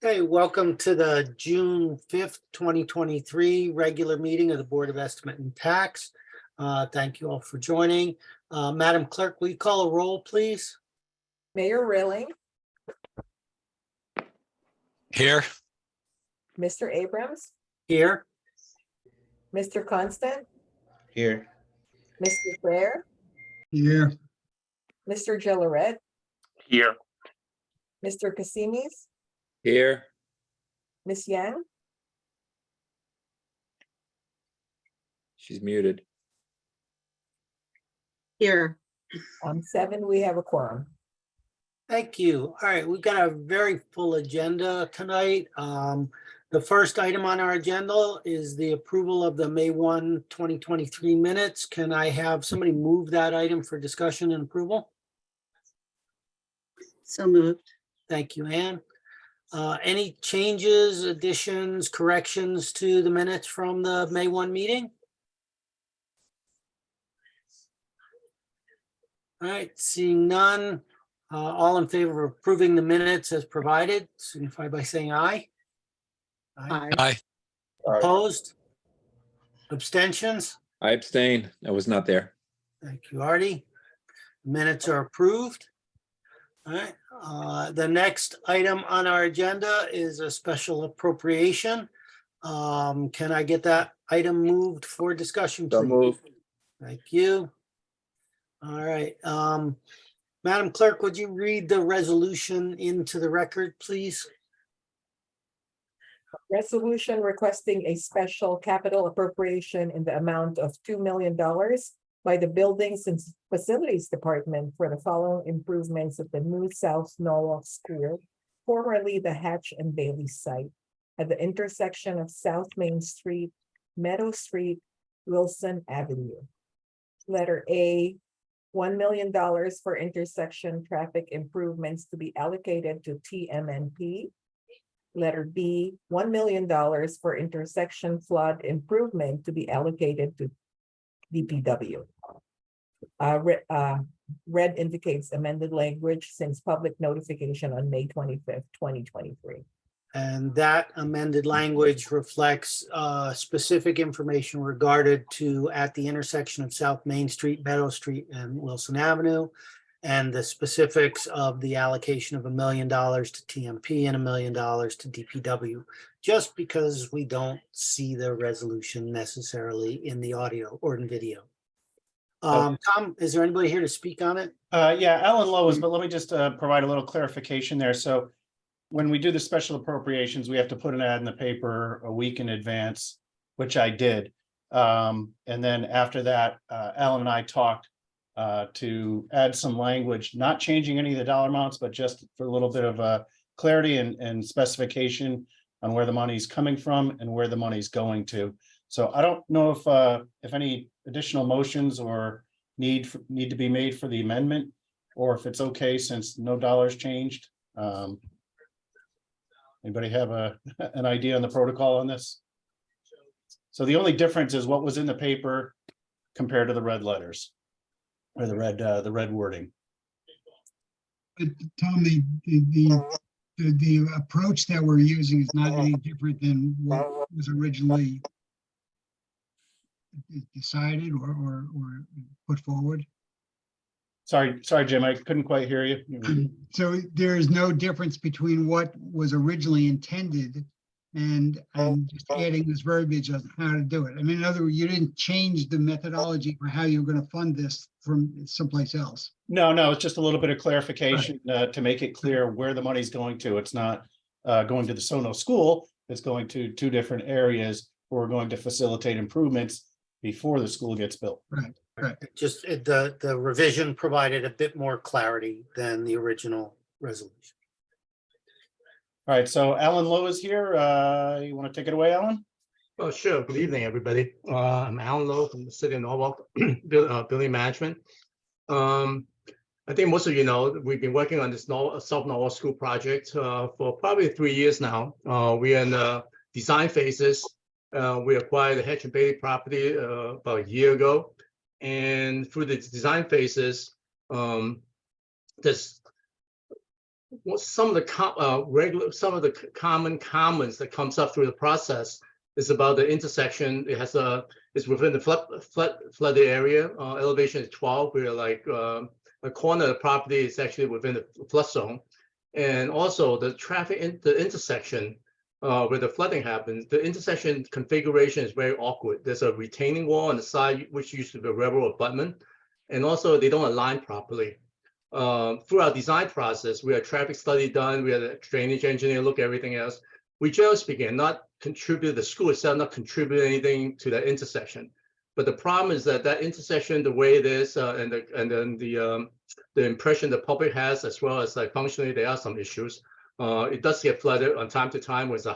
Hey, welcome to the June 5th, 2023 regular meeting of the Board of Estimate and Tax. Thank you all for joining. Madam Clerk, will you call a roll, please? Mayor Rilling, Here. Mr. Abrams, Here. Mr. Constant, Here. Mr. Claire, Here. Mr. Gilleret, Here. Mr. Casimis, Here. Ms. Yang, She's muted. Here. 7, we have a quorum. Thank you. All right, we've got a very full agenda tonight. The first item on our agenda is the approval of the May 1, 2023 minutes. Can I have somebody move that item for discussion and approval? So moved. Thank you, Ann. Any changes, additions, corrections to the minutes from the May 1 meeting? All right, seeing none, all in favor of approving the minutes as provided, signify by saying aye. Aye. Aye. Opposed? Abstentions? I abstain. I was not there. Thank you, Artie. Minutes are approved. All right, the next item on our agenda is a special appropriation. Can I get that item moved for discussion, So please? move. Thank you. All right, Madam Clerk, would you read the resolution into the record, please? Resolution requesting a special capital appropriation in the amount of $2 million by the Buildings and Facilities Department for the following improvements at the new South Norwalk School, formerly the Hatch and Bailey site, at the intersection of South Main Street, Meadow Street, Wilson Avenue. Letter A, $1 million for intersection traffic improvements to be allocated to TMNP. Letter B, $1 million for intersection flood improvement to be allocated to DPW. Red indicates amended language since public notification on May 25th, 2023. And that amended language reflects specific information regarded to at the intersection of South Main Street, Meadow Street, and Wilson Avenue, and the specifics of the allocation of $1 million to TMP and $1 million to DPW, just because we don't see the resolution necessarily in the audio or in video. Tom, is there anybody here to speak on it? Yeah, Alan Lowe, but let me just provide a little clarification there. So when we do the special appropriations, we have to put an ad in the paper a week in advance, which I did. And then after that, Alan and I talked to add some language, not changing any of the dollar amounts, but just for a little bit of clarity and specification on where the money's coming from and where the money's going to. So I don't know if any additional motions or need to be made for the amendment, or if it's okay since no dollars changed. Anybody have an idea on the protocol on this? So the only difference is what was in the paper compared to the red letters or the red wording. But Tom, the approach that we're using is not any different than what was originally decided or put forward. Sorry, Jim, I couldn't quite hear you. So there is no difference between what was originally intended and just adding this verbiage of how to do it. I mean, in other words, you didn't change the methodology for how you're going to fund this from someplace else. No, it's just a little bit of clarification to make it clear where the money's going to. It's not going to the Sono School. It's going to two different areas where we're going to facilitate improvements before the school gets built. Right. Just the revision provided a bit more clarity than the original resolution. All right, so Alan Lowe is here. You want to take it away, Alan? Oh, sure. Good evening, everybody. I'm Alan Lowe from the City of Norwalk Building Management. I think most of you know we've been working on this South Norwalk School project for probably 3 years now. We are in the design phases. We acquired the Hatch and Bailey property about a year ago. And through the design phases, there's some of the some of the common comments that comes up through the process is about the intersection. It's within the flooded area. Elevation is 12. We're like a corner of the property is actually within the flood zone, and also the the intersection where the flooding happens. The intersection configuration is very awkward. There's a retaining wall on the side, which used to be a railroad abutment, and also they don't align properly. Through our design process, we had a traffic study done, we had a drainage engineer look at everything else. We generally speaking, not contribute, the school itself not contribute anything to that intersection. But the problem is that intersection, the way it is, and then the impression the public has, as well as like functionally, there are some issues. It does get flooded on time to time with a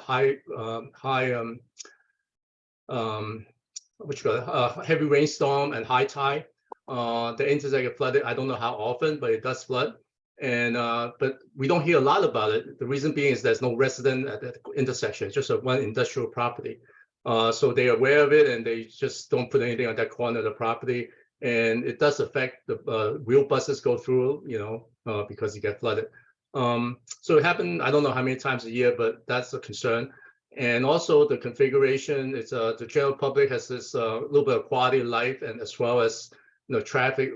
heavy rainstorm and high tide. The intersection flooded. I don't know how often, but it does flood. And but we don't hear a lot about it. The reason being is there's no resident at that intersection. It's just one industrial property. So they're aware of it and they just don't put anything on that corner of the property. And it does affect the wheel buses go through, because you get flooded. So it happened, I don't know how many times a year, but that's a concern. And also the configuration, it's the general public has this little bit of quality of life, and as well as traffic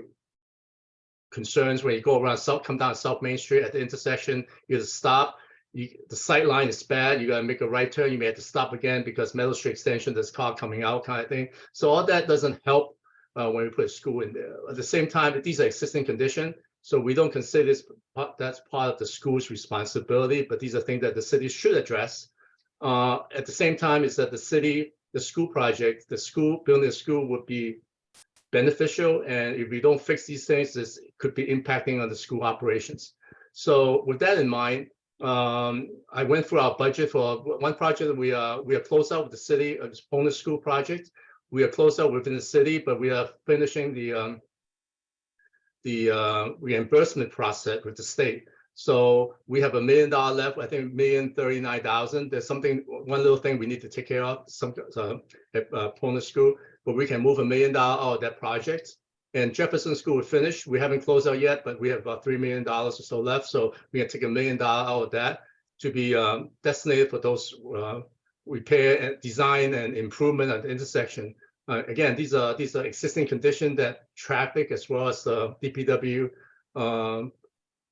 concerns when you go around come down South Main Street at the intersection. You have to stop. The sight line is bad. You got to make a right turn. You may have to stop again because Meadow Street Extension, there's car coming out, kind of thing. So all that doesn't help when we put a school in there. At the same time, these are existing conditions, so we don't consider this that's part of the school's responsibility. But these are things that the city should address. At the same time, is that the school project, building a school would be beneficial, and if we don't fix these things, this could be impacting on the school operations. So with that in mind, I went through our budget for one project that we are closed out with the city, a bonus school project. We are closed out within the city, but we are finishing the reimbursement process with the state. So we have $1 million left. I think $1,039,000. There's one little thing we need to take care of, some bonus school, but we can move $1 million out of that project. And Jefferson School will finish. We haven't closed out yet, but we have about $3 million or so left. So we can take $1 million out of that to be designated for those repair and design and improvement at the intersection. Again, these are existing conditions that traffic as well as the DPW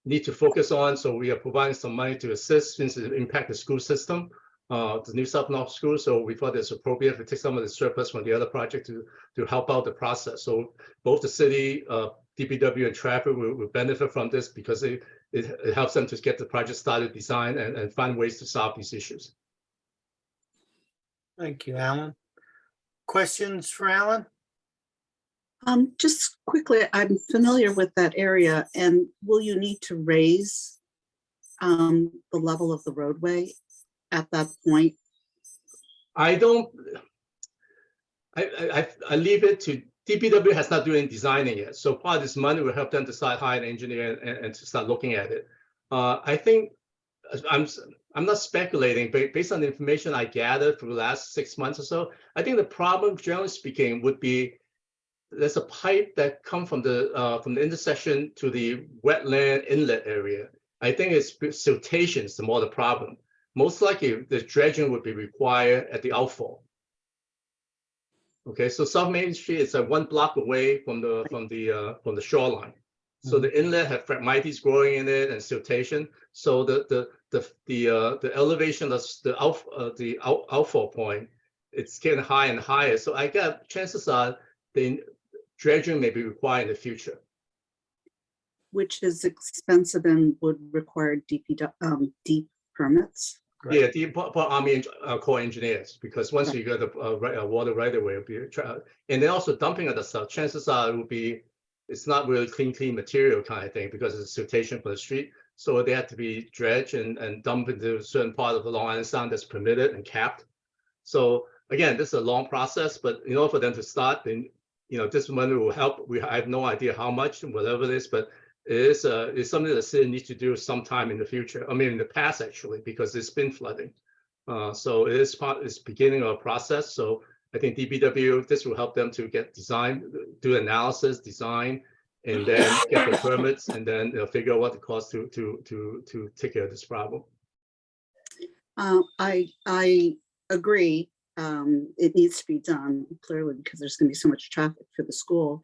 need to focus on. So we are providing some money to assist since it impacts the school system, the New South North School. So we thought it's appropriate to take some of the surplus from the other project to help out the process. So both the city, DPW, and traffic will benefit from this because it helps them to get the project started, design, and find ways to solve these issues. Thank you, Alan. Questions for Alan? Just quickly, I'm familiar with that area, and will you need to raise the level of the roadway at that point? I leave it to DPW has not doing designing yet. So part of this money will help them to start hiring an engineer and to start looking at it. I think I'm not speculating, but based on the information I gathered for the last 6 months or so, I think the problem, generally speaking, would be there's a pipe that comes from the intersection to the wetland inlet area. I think it's siltation is more the problem. Most likely, the dredging would be required at the outfall. Okay, so South Main Street is 1 block away from the shoreline. So the inlet have phragmites growing in it and siltation. So the elevation of the outfall point, it's getting higher and higher. So I got chances are the dredging may be required in the future. Which is expensive and would require deep permits. Yeah, the Army Corps engineers, because once you get the water right away, it'll be and then also dumping of the stuff. Chances are it will be, it's not really clean material kind of thing because it's siltation for the street. So they have to be dredged and dumped into a certain part of the Long Island Sound that's permitted and capped. So again, this is a long process, but in order for them to start, then this money will help. I have no idea how much, whatever it is, but it's something the city needs to do sometime in the future. I mean, in the past, actually, because it's been flooding. So it's beginning of a process. So I think DPW, this will help them to get design, do analysis, design, and then get the permits, and then figure out what it costs to take care of this problem. I agree. It needs to be done clearly because there's going to be so much traffic for the school.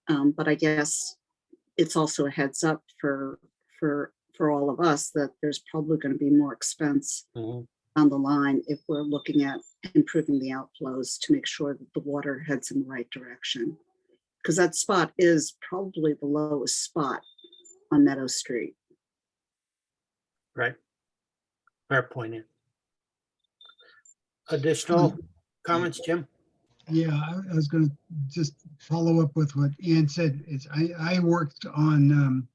But I guess it's also a heads up for all of us that there's probably going to be more expense Mhm. on the line if we're looking at improving the outflows to make sure that the water heads in the right direction. Because that spot is probably the lowest spot on Meadow Street. Right. Fair point. In. Additional comments, Jim? Yeah, I was gonna just follow up with what Ann said. I worked on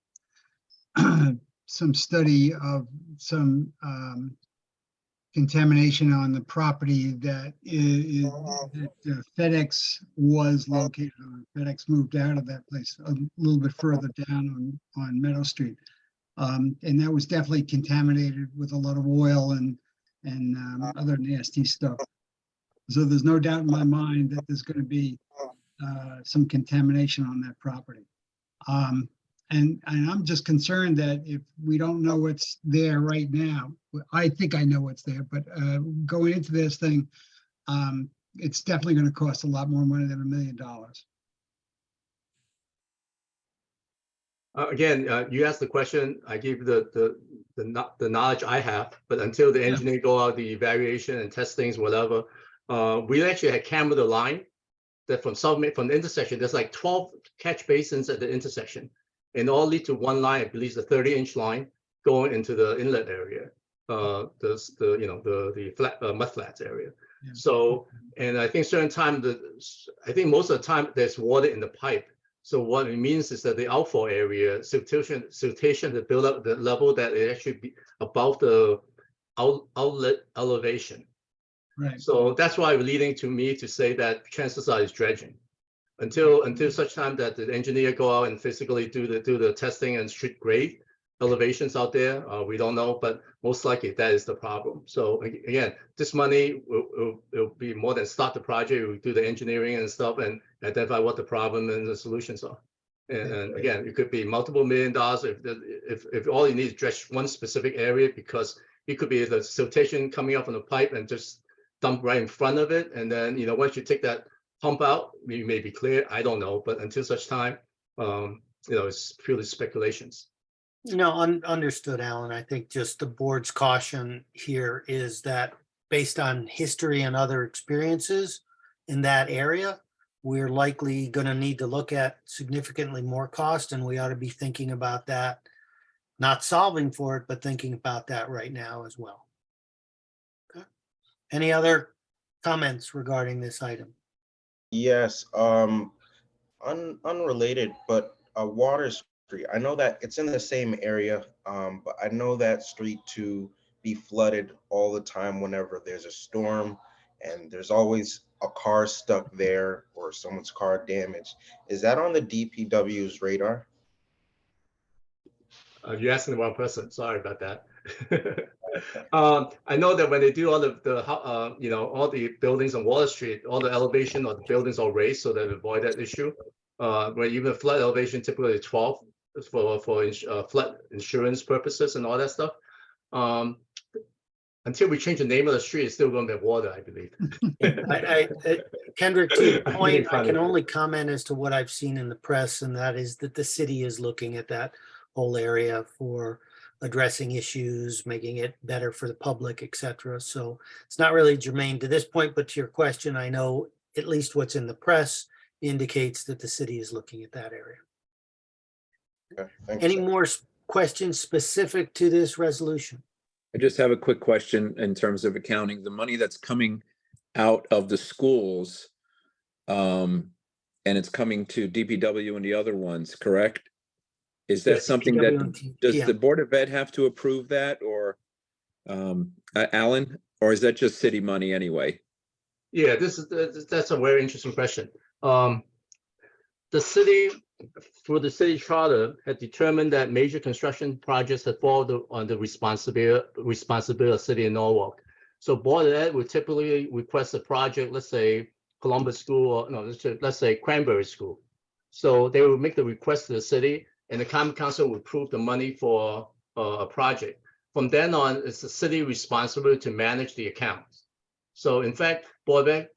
some study of some contamination on the property that that FedEx was located on. FedEx moved out of that place a little bit further down on Meadow Street. And that was definitely contaminated with a lot of oil and other nasty stuff. So there's no doubt in my mind that there's going to be some contamination on that property. And I'm just concerned that if we don't know what's there right now, I think I know what's there, but going into this thing, it's definitely going to cost a lot more money than $1 million. Again, you asked the question, I gave the knowledge I have, but until the engineer go out, the evaluation and test things, whatever, we actually had camera the line that from the intersection, there's like 12 catch basins at the intersection, and all lead to one line, I believe the 30-inch line going into the inlet area, the flat mud flats area. Yeah. So, and I think certain time I think most of the time there's water in the pipe. So what it means is that the outfall area, siltation to build up the level that it actually be above the outlet elevation. Right. So that's why leading to me to say that chances are it's dredging. Until such time that the engineer go out and physically do the testing and street grade elevations out there, we don't know, but most likely that is the problem. So again, this money will be more than start the project. We'll do the engineering and stuff and identify what the problem and the solutions are. And again, it could be multiple $1 million if all you need is dredge one specific area, because it could be the siltation coming up from the pipe and just dump right in front of it. And then, once you take that pump out, you may be clear. I don't know, but until such time, it's purely speculations. Understood, Alan. I think just the board's caution here is that based on history and other experiences in that area, we're likely going to need to look at significantly more cost, and we ought to be thinking about that, not solving for it, but thinking about that right now as well. Okay. Any other comments regarding this item? Yes, unrelated, but Water Street. I know that it's in the same area, but I know that street to be flooded all the time whenever there's a storm, and there's always a car stuck there or someone's car damaged. Is that on the DPW's radar? You're asking the wrong person. Sorry about that. I know that when they do all all the buildings on Water Street, all the elevation of the buildings are raised so that avoid that issue. Where even flood elevation typically 12 for flood insurance purposes and all that stuff. Until we change the name of the street, it's still going to have water, I believe. Kendrick, to your I'm point, being I funny. can only comment as to what I've seen in the press, and that is that the city is looking at that whole area for addressing issues, making it better for the public, et cetera. So it's not really germane to this point, but to your question, I know at least what's in the press indicates that the city is looking at that area. Okay, thanks. Any more questions specific to this resolution? I just have a quick question in terms of accounting. The money that's coming out of the schools, and it's coming to DPW and the other ones, correct? Is that Yes, something DPW that, and does TM. the Board of Ed have to approve that, or Alan, or is that just city money anyway? Yeah, that's a very interesting question. The city, through the city charter, had determined that major construction projects that fall on the responsibility of city of Norwalk. So Board of Ed would typically request a project, let's say Columbus School, or no, let's say Cranberry School. So they will make the request to the city, and the common council will approve the money for a project. From then on, it's the city responsibility to manage the accounts. So in fact, Board of Ed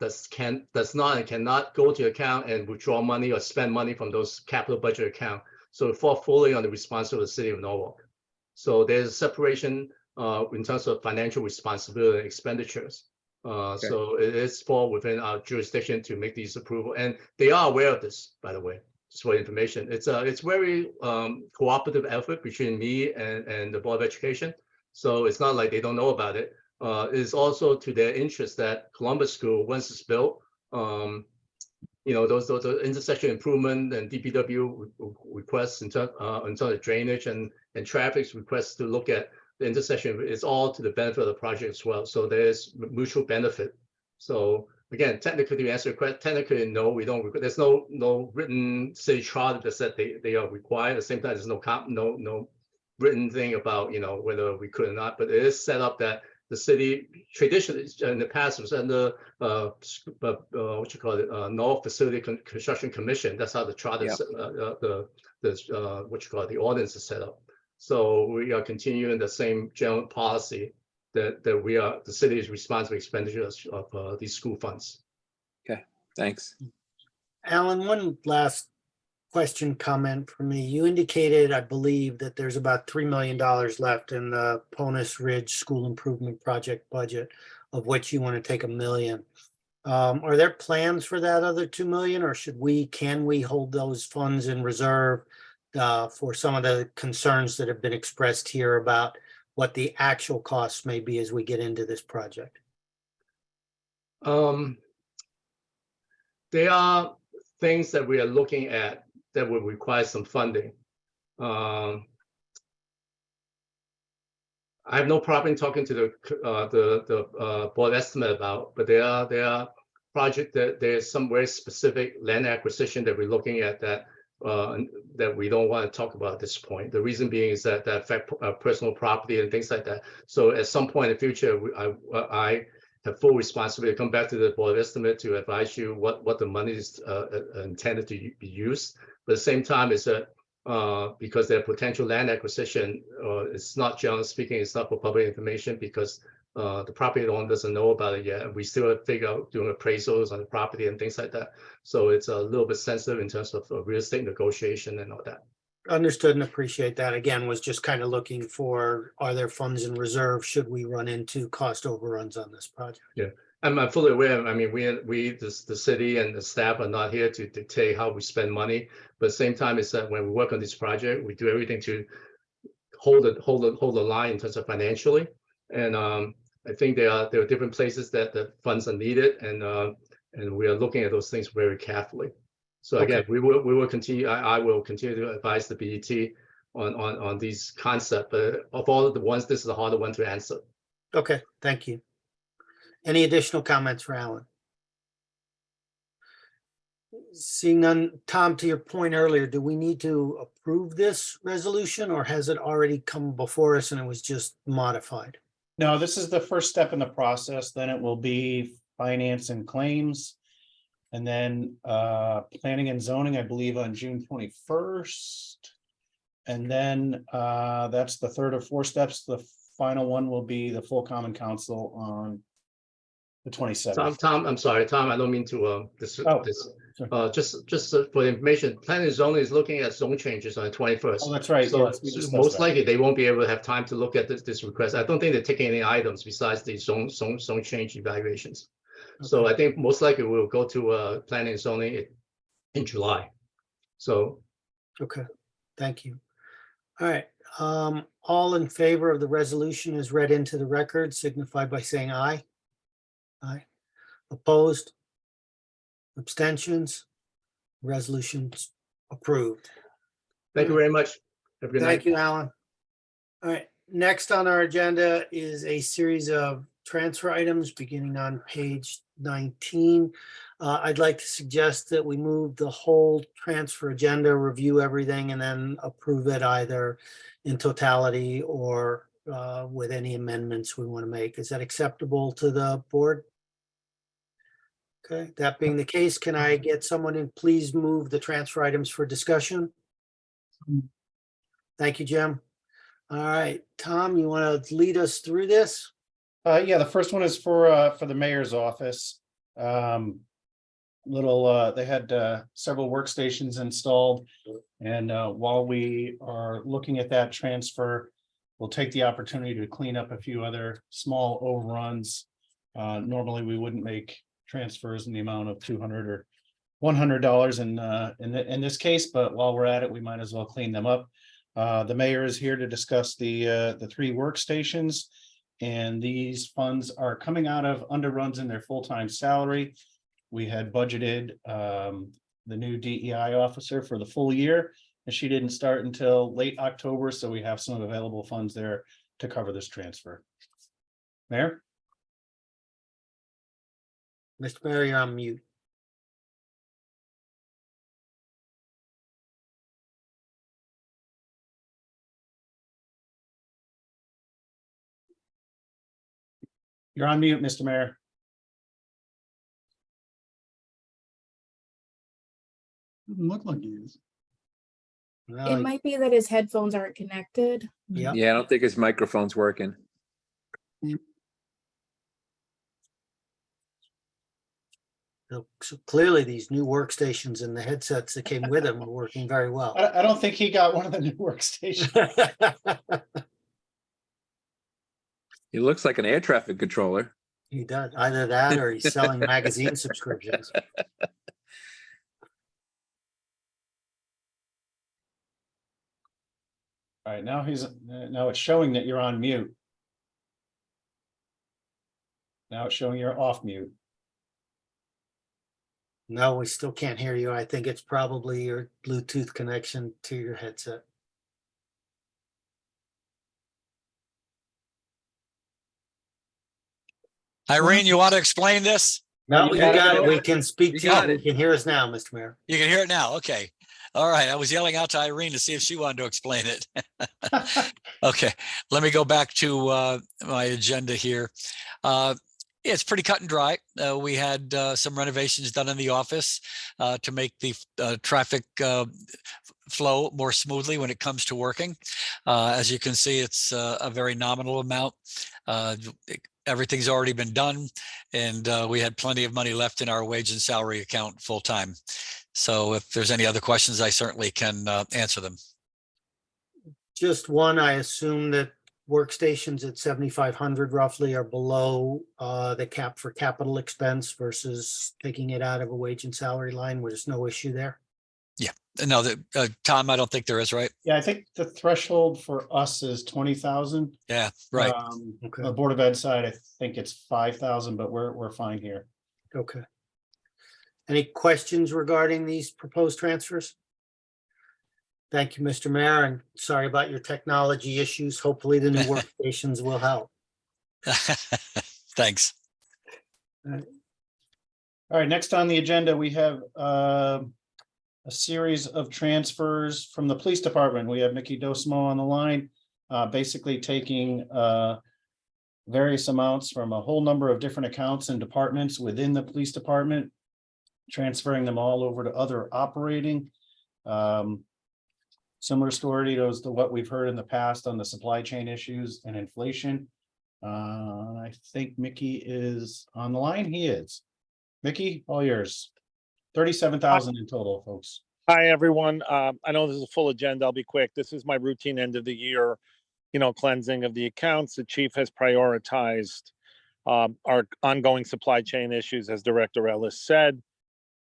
does not and cannot go to account and withdraw money or spend money from those capital budget account. So it falls fully on the responsibility of the city of Norwalk. So there's a separation in terms of financial responsibility and expenditures. So it is fall within our jurisdiction to make these approval, and they are aware of this, by the way, just for information. It's very cooperative effort between me and the Board of Education. So it's not like they don't know about it. It's also to their interest that Columbus School, once it's built, those intersection improvement and DPW requests in terms of drainage and traffic requests to look at the intersection is all to the benefit of the project as well. So there's mutual benefit. So again, technically to answer your question, technically no, we don't. There's no written city charter that said they are required. At the same time, there's no written thing about whether we could or not. But it is set up that the city traditionally in the past was under North Facility Construction Commission. That's how the charter, the ordinance is set up. So we are continuing the same general policy that the city is responsible for expenditures of these school funds. Okay, thanks. Alan, one last question, comment for me. You indicated, I believe, that there's about $3 million left in the Ponus Ridge School Improvement Project budget, of which you want to take $1 million. Are there plans for that other $2 million, or can we hold those funds in reserve for some of the concerns that have been expressed here about what the actual costs may be as we get into this project? There are things that we are looking at that will require some funding. I have no problem talking to the board estimate about, but there are projects that there's some very specific land acquisition that we're looking at that we don't want to talk about at this point. The reason being is that affect personal property and things like that. So at some point in the future, I have full responsibility to come back to the board estimate to advise you what the money is intended to be used. But at the same time, is that because their potential land acquisition, it's not, generally speaking, it's not for public information because the property owner doesn't know about it yet. And we still have to figure out doing appraisals on the property and things like that. So it's a little bit sensitive in terms of real estate negotiation and all that. Understood and appreciate that. Again, was just kind of looking for, are there funds in reserve should we run into cost overruns on this project? Yeah, I'm fully aware. I mean, the city and the staff are not here to dictate how we spend money. But at the same time, it's that when we work on this project, we do everything to hold the line in terms of financially. And I think there are different places that the funds are needed, and we are looking at those things very carefully. So again, we will continue. I will continue to advise the BET on these concepts. But of all of the ones, this is the harder one to answer. Okay, thank you. Any additional comments for Alan? Seeing none, Tom, to your point earlier, do we need to approve this resolution, or has it already come before us and it was just modified? No, this is the first step in the process. Then it will be finance and claims. And then planning and zoning, I believe, on June 21st. And then that's the third or fourth steps. The final one will be the full common council on the 27th. Tom, I'm sorry, Tom, I don't mean to just for the information, planning and zoning is looking at zone changes on the 21st. Oh, that's right. So Yes, we discussed most that. likely they won't be able to have time to look at this request. I don't think they're taking any items besides the zone change evaluations. So I think most likely we'll go to planning and zoning in July. So. Okay, thank you. All right, all in favor of the resolution as read into the record signify by saying aye. Aye. Opposed? Abstentions? Resolution's approved. Thank you very much. Have a good night. Thank you, Alan. All right, next on our agenda is a series of transfer items beginning on page 19. I'd like to suggest that we move the whole transfer agenda, review everything, and then approve it either in totality or with any amendments we want to make. Is that acceptable to the board? Okay, that being the case, can I get someone to please move the transfer items for discussion? Thank you, Jim. All right, Tom, you want to lead us through this? Yeah, the first one is for the mayor's office. They had several workstations installed. And while we are looking at that transfer, we'll take the opportunity to clean up a few other small overruns. Normally, we wouldn't make transfers in the amount of $200 or $100 in this case, but while we're at it, we might as well clean them up. The mayor is here to discuss the 3 workstations, and these funds are coming out of underruns in their full-time salary. We had budgeted the new DEI officer for the full year, and she didn't start until late October, so we have some available funds there to cover this transfer. Mayor? Mr. Mayor, you're on mute. You're on mute, Mr. Mayor. Doesn't look like he is. Well, It might be that his headphones aren't connected. yeah, Yeah, I don't think his microphone's working. so clearly these new workstations and the headsets that came with them are working very well. I don't think he got one of the new workstations. He looks like an air traffic controller. He does, either that or he's selling magazine subscriptions. All right, now now it's showing that you're on mute. Now it's showing you're off mute. No, we still can't hear you. I think it's probably your Bluetooth connection to your headset. Irene, you want to explain this? No, you you got it, got it. Mayor? We can speak You to you. got We it. can hear us now, Mr. Mayor. You can hear it now. Okay. All right. I was yelling out to Irene to see if she wanted to explain it. Okay. Let me go back to my agenda here. It's pretty cut and dry. We had some renovations done in the office to make the traffic flow more smoothly when it comes to working. As you can see, it's a very nominal amount. Everything's already been done, and we had plenty of money left in our wage and salary account full time. So if there's any other questions, I certainly can answer them. Just one, I assume that workstations at 7,500 roughly are below the cap for capital expense versus taking it out of a wage and salary line where there's no issue there. No, Tom, I don't think there is, right? Yeah, I think the threshold for us is 20,000. Yeah, right. Okay. The Board of Ed side, I think it's 5,000, but we're fine here. Okay. Any questions regarding these proposed transfers? Thank you, Mr. Mayor, and sorry about your technology issues. Hopefully the new workstations will help. Thanks. All right, next on the agenda, we have a series of transfers from the police department. We have Mickey Dosmo on the line, basically taking various amounts from a whole number of different accounts and departments within the police department, transferring them all over to other operating. Similar story to what we've heard in the past on the supply chain issues and inflation. I think Mickey is on the line. He is. Mickey, all yours. 37,000 in total, folks. Hi, everyone. I know this is a full agenda. I'll be quick. This is my routine end of the year, cleansing of the accounts. The chief has prioritized our ongoing supply chain issues, as Director Ellis said,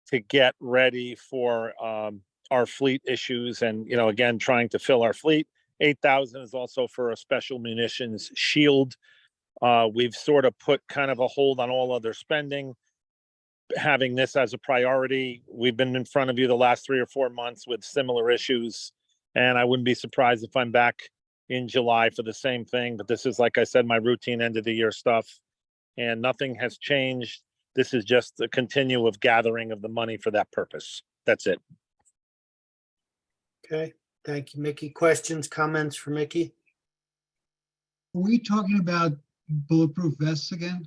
to get ready for our fleet issues and, again, trying to fill our fleet. 8,000 is also for a special munitions shield. We've sort of put kind of a hold on all other spending, having this as a priority. We've been in front of you the last 3 or 4 months with similar issues, and I wouldn't be surprised if I'm back in July for the same thing. But this is, like I said, my routine end of the year stuff, and nothing has changed. This is just a continue of gathering of the money for that purpose. That's it. Okay, thank you, Mickey. Questions, comments for Mickey? Are we talking about bulletproof vests again?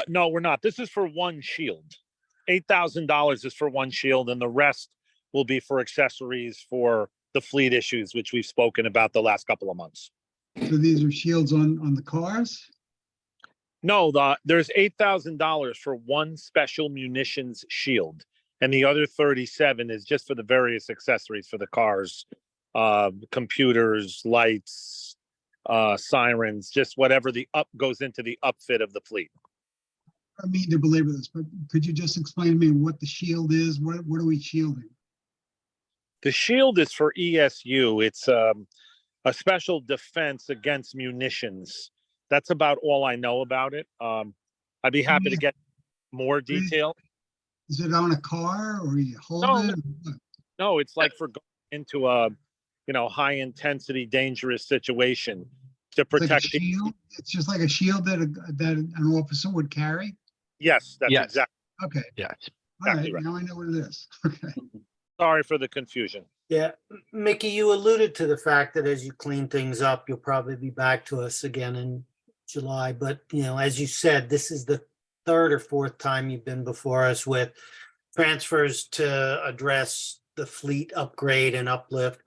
No, we're not. This is for one shield. $8,000 is for one shield, and the rest will be for accessories for the fleet issues, which we've spoken about the last couple of months. So these are shields on the cars? No, there's $8,000 for one special munitions shield, and the other 37 is just for the various accessories for the cars, computers, lights, sirens, just whatever goes into the upfit of the fleet. I mean to belabor this, but could you just explain to me what the shield is? What are we shielding? The shield is for ESU. It's a special defense against munitions. That's about all I know about it. I'd be happy to get more detail. Is it on a car or you hold No, it? No, it's like for going into a, high intensity, dangerous situation to It's like a protect people. shield? It's just like a shield that an officer would carry? Yes, that's Yes. exactly. Okay, Yeah. all Exactly right, right. now I know what it is. Okay. Sorry for the confusion. Yeah, Mickey, you alluded to the fact that as you clean things up, you'll probably be back to us again in July. But, as you said, this is the third or fourth time you've been before us with transfers to address the fleet upgrade and uplift.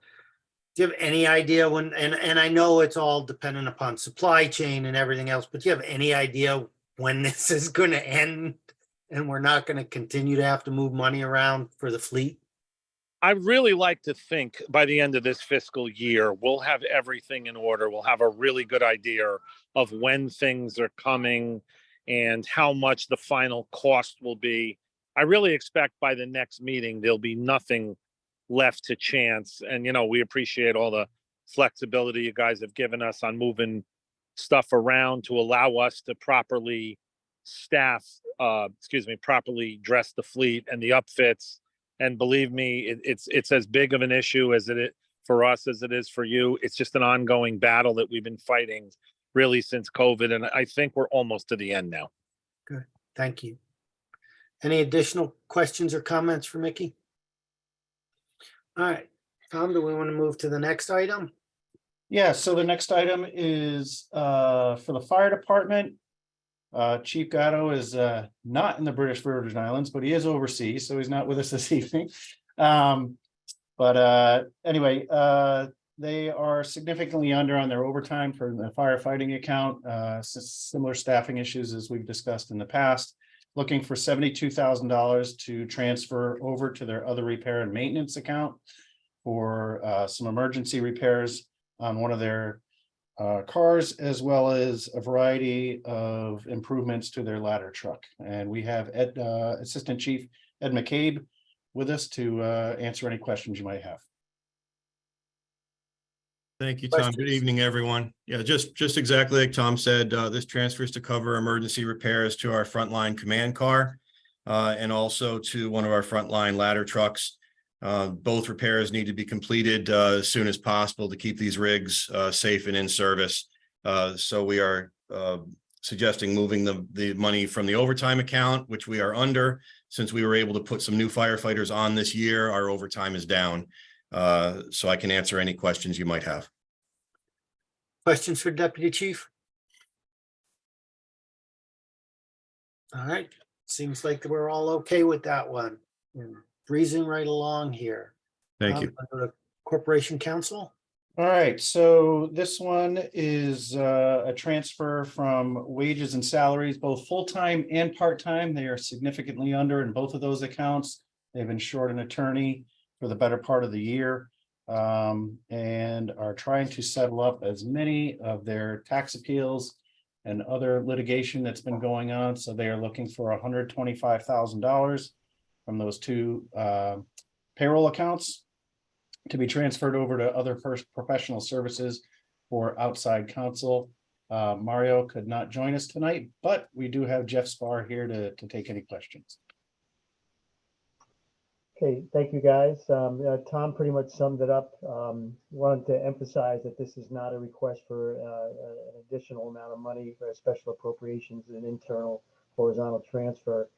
Do you have any idea when, and I know it's all dependent upon supply chain and everything else, but do you have any idea when this is going to end and we're not going to continue to have to move money around for the fleet? I'd really like to think by the end of this fiscal year, we'll have everything in order. We'll have a really good idea of when things are coming and how much the final cost will be. I really expect by the next meeting, there'll be nothing left to chance. And, we appreciate all the flexibility you guys have given us on moving stuff around to allow us to properly properly dress the fleet and the upfits. And believe me, it's as big of an issue as it is for us as it is for you. It's just an ongoing battle that we've been fighting really since COVID. And I think we're almost to the end now. Good, thank you. Any additional questions or comments for Mickey? All right, Tom, do we want to move to the next item? Yeah, so the next item is for the fire department. Chief Gatto is not in the British Virgin Islands, but he is overseas, so he's not with us this evening. Anyway, they are significantly under on their overtime for the firefighting account. Similar staffing issues as we've discussed in the past. Looking for $72,000 to transfer over to their other repair and maintenance account for some emergency repairs on one of their cars, as well as a variety of improvements to their ladder truck. And we have Assistant Chief Ed McCabe with us to answer any questions you might have. Thank you, Tom. Good evening, everyone. Yeah, just exactly like Tom said, this transfers to cover emergency repairs to our frontline command car and also to one of our frontline ladder trucks. Both repairs need to be completed as soon as possible to keep these rigs safe and in service. So we are suggesting moving the money from the overtime account, which we are under. Since we were able to put some new firefighters on this year, our overtime is down. So I can answer any questions you might have. Questions for Deputy Chief? All right, seems like we're all okay with that one. We're breezing right along here. Thank you. Go to Corporation Counsel. All right, so this one is a transfer from wages and salaries, both full-time and part-time. They are significantly under in both of those accounts. They've been short an attorney for the better part of the year and are trying to settle up as many of their tax appeals and other litigation that's been going on. So they are looking for $125,000 from those two payroll accounts to be transferred over to other professional services for outside counsel. Mario could not join us tonight, but we do have Jeff Spar here to take any questions. Okay, thank you, guys. Tom pretty much summed it up. Wanted to emphasize that this is not a request for an additional amount of money for special appropriations, an internal horizontal transfer.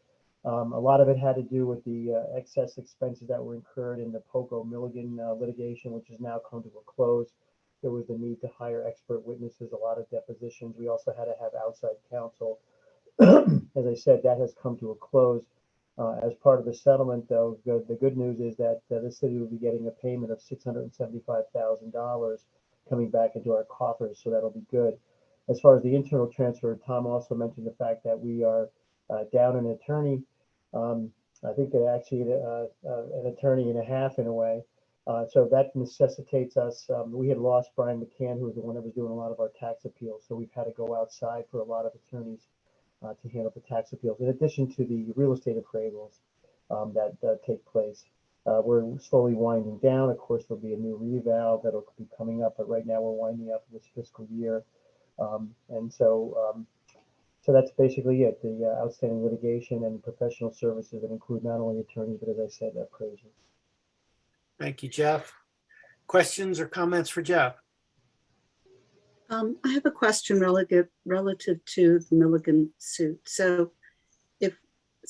A lot of it had to do with the excess expenses that were incurred in the Poco Milligan litigation, which has now come to a close. There was the need to hire expert witnesses, a lot of depositions. We also had to have outside counsel As I said, that has come to a close. As part of the settlement, though, the good news is that the city will be getting a payment of $675,000 coming back into our coffers, so that'll be good. As far as the internal transfer, Tom also mentioned the fact that we are down an attorney. I think that actually an attorney and a half in a way. So that necessitates us. We had lost Brian McCann, who was the one that was doing a lot of our tax appeals. So we've had to go outside for a lot of attorneys to handle the tax appeals, in addition to the real estate appraisals that take place. We're slowly winding down. Of course, there'll be a new reval that'll be coming up, but right now we're winding up this fiscal year. So that's basically it. The outstanding litigation and professional services that include not only attorney, but as I said, appraisals. Thank you, Jeff. Questions or comments for Jeff? I have a question relative to the Milligan suit. So if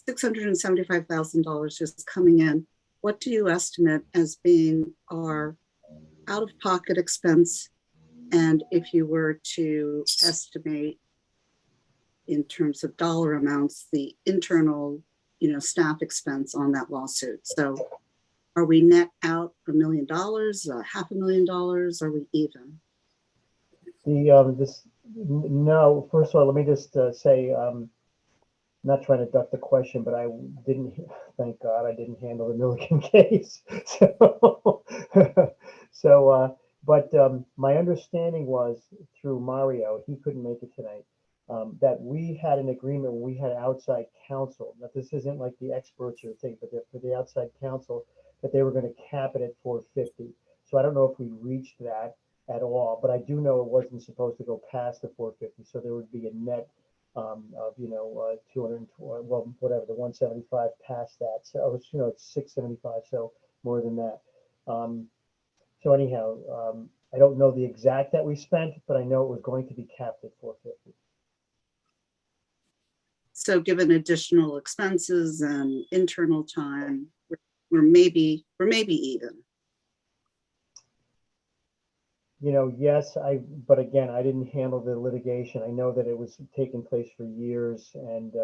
$675,000 is coming in, what do you estimate as being our out-of-pocket expense? And if you were to estimate in terms of dollar amounts, the internal, staff expense on that lawsuit? So are we net out $1 million, $500,000? Are we even? No, first of all, let me just say, not trying to duck the question, but I didn't, thank God, I didn't handle the Milligan case. But my understanding was through Mario, he couldn't make it tonight, that we had an agreement when we had outside counsel. Now, this isn't like the experts or thing, but for the outside counsel, that they were going to cap it at 450. So I don't know if we reached that at all, but I do know it wasn't supposed to go past the 450. So there would be a net of 220, well, whatever, the 175 past that. So it's 675, so more than that. So anyhow, I don't know the exact that we spent, but I know it was going to be capped at 450. So given additional expenses and internal time, we're maybe even. Yes, but again, I didn't handle the litigation. I know that it was taking place for years, and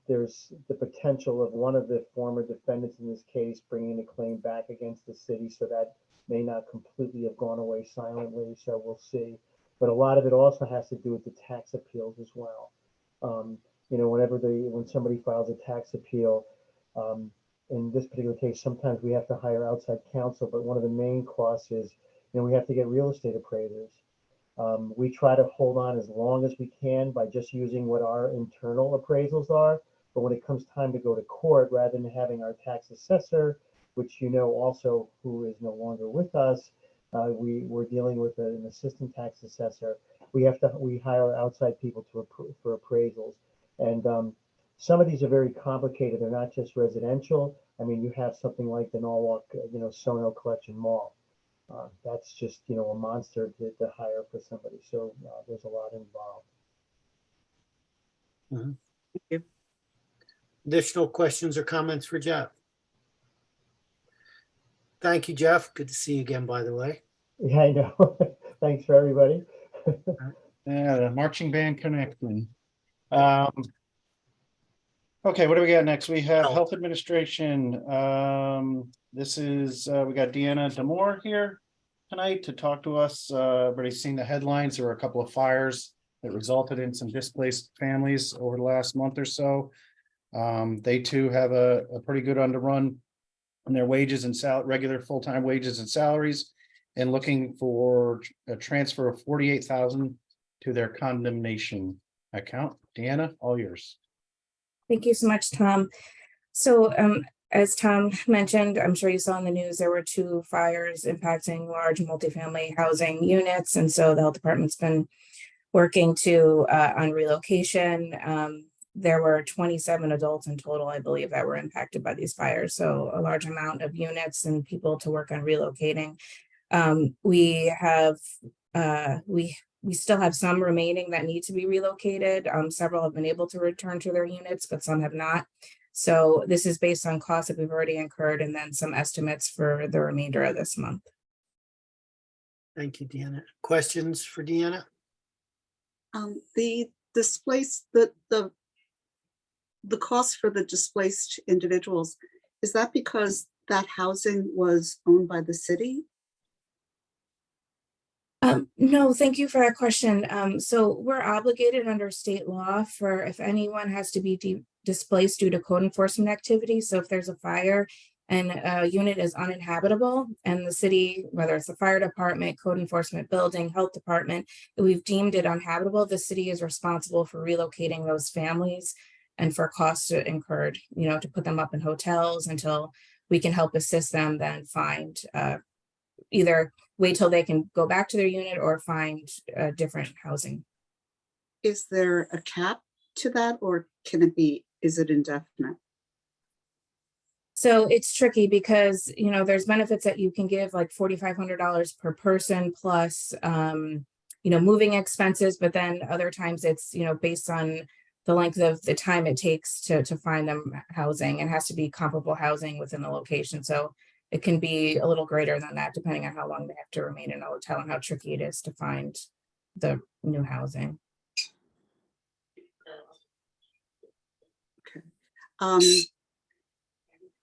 there's the potential of one of the former defendants in this case bringing a claim back against the city, so that may not completely have gone away silently, so we'll see. But a lot of it also has to do with the tax appeals as well. When somebody files a tax appeal, in this particular case, sometimes we have to hire outside counsel, but one of the main costs is, we have to get real estate appraisers. We try to hold on as long as we can by just using what our internal appraisals are. But when it comes time to go to court, rather than having our tax assessor, which also who is no longer with us, we're dealing with an assistant tax assessor. We hire outside people for appraisals, and some of these are very complicated. They're not just residential. I mean, you have something like the Norwalk, Sono Collection Mall. That's just, a monster to hire for somebody. So there's a lot involved. Mm-hmm. Thank you. Additional questions or comments for Jeff? Thank you, Jeff. Good to see you again, by the way. Yeah, I know. Thanks for everybody. Yeah, the marching band connecting. Okay, what do we got next? We have Health Administration. This is, we got Deanna Demore here tonight to talk to us. Everybody's seen the headlines. There were a couple of fires that resulted in some displaced families over the last month or so. They too have a pretty good underrun on their wages and regular full-time wages and salaries, and looking for a transfer of $48,000 to their condemnation account. Deanna, all yours. Thank you so much, Tom. So as Tom mentioned, I'm sure you saw in the news, there were 2 fires impacting large multifamily housing units. And so the health department's been working on relocation. There were 27 adults in total, I believe, that were impacted by these fires. So a large amount of units and people to work on relocating. We still have some remaining that need to be relocated. Several have been able to return to their units, but some have not. So this is based on costs that we've already incurred and then some estimates for the remainder of this month. Thank you, Deanna. Questions for Deanna? The displaced, the cost for the displaced individuals, is that because that housing was owned by the city? No, thank you for that question. So we're obligated under state law for if anyone has to be displaced due to code enforcement activity. So if there's a fire and a unit is uninhabitable and the city, whether it's the fire department, code enforcement building, health department, we've deemed it uninhabitable, the city is responsible for relocating those families and for costs incurred, to put them up in hotels until we can help assist them then find either wait till they can go back to their unit or find different housing. Is there a cap to that, or is it indefinite? So it's tricky because, there's benefits that you can give, like $4,500 per person plus, moving expenses, but then other times it's, based on the length of the time it takes to find them housing. It has to be comparable housing within the location. So it can be a little greater than that, depending on how long they have to remain in a hotel and how tricky it is to find the new housing.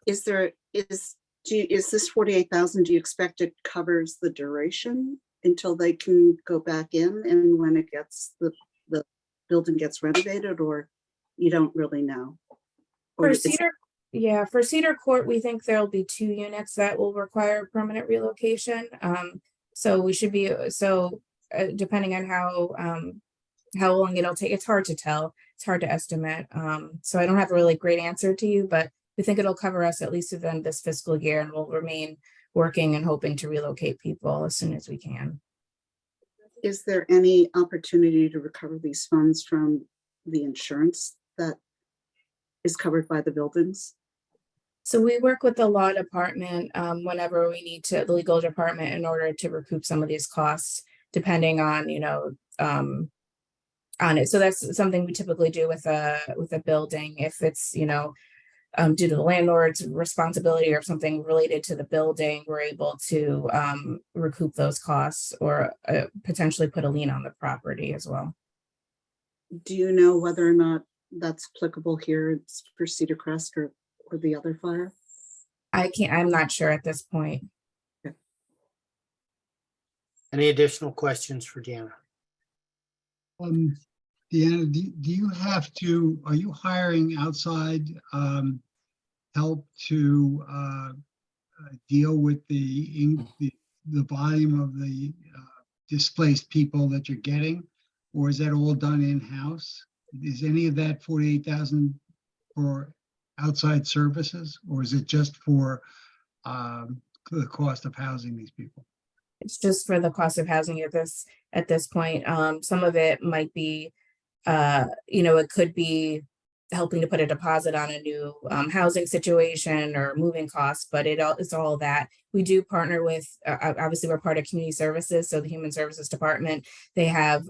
Is this 48,000, do you expect it covers the duration until they can go back in, and when it gets, the building gets renovated, or you don't really know? Or For Cedar Court, we think there'll be 2 units that will require permanent relocation. So we should be, depending on how long it'll take, it's hard to tell. It's hard to estimate. So I don't have a really great answer to you, but we think it'll cover us at least within this fiscal year, and we'll remain working and hoping to relocate people as soon as we can. Is there any opportunity to recover these funds from the insurance that is covered by the buildings? So we work with the law department whenever we need to, the legal department, in order to recoup some of these costs, depending on, on it. So that's something we typically do with a building. If it's, due to the landlord's responsibility or something related to the building, we're able to recoup those costs or potentially put a lien on the property as well. Do you know whether or not that's applicable here? It's for Cedar Crest or the other fire? I'm not sure at this point. Okay. Any additional questions for Deanna? Deanna, are you hiring outside help to deal with the volume of the displaced people that you're getting, or is that all done in-house? Is any of that 48,000 for outside services, or is it just for the cost of housing these people? It's just for the cost of housing at this point. Some of it might be, it could be helping to put a deposit on a new housing situation or moving costs, but it's all that. We do partner with, obviously we're part of community services. So the Human Services Department, they have,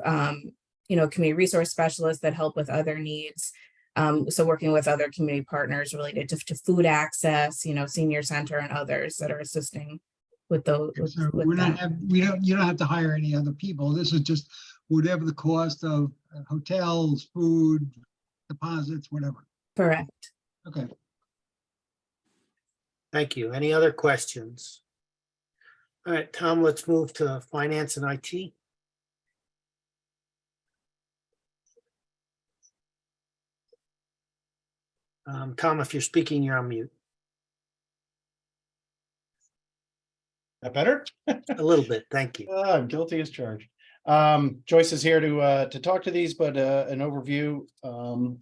community resource specialists that help with other needs. So working with other community partners related to food access, senior center and others that are assisting with those. So you don't have to hire any other people. This is just whatever the cost of hotels, food, deposits, whatever. Correct. Okay. Thank you. Any other questions? All right, Tom, let's move to finance and IT. Tom, if you're speaking, you're on mute. That better? A little bit, thank you. I'm guilty as charged. Joyce is here to talk to these, but an overview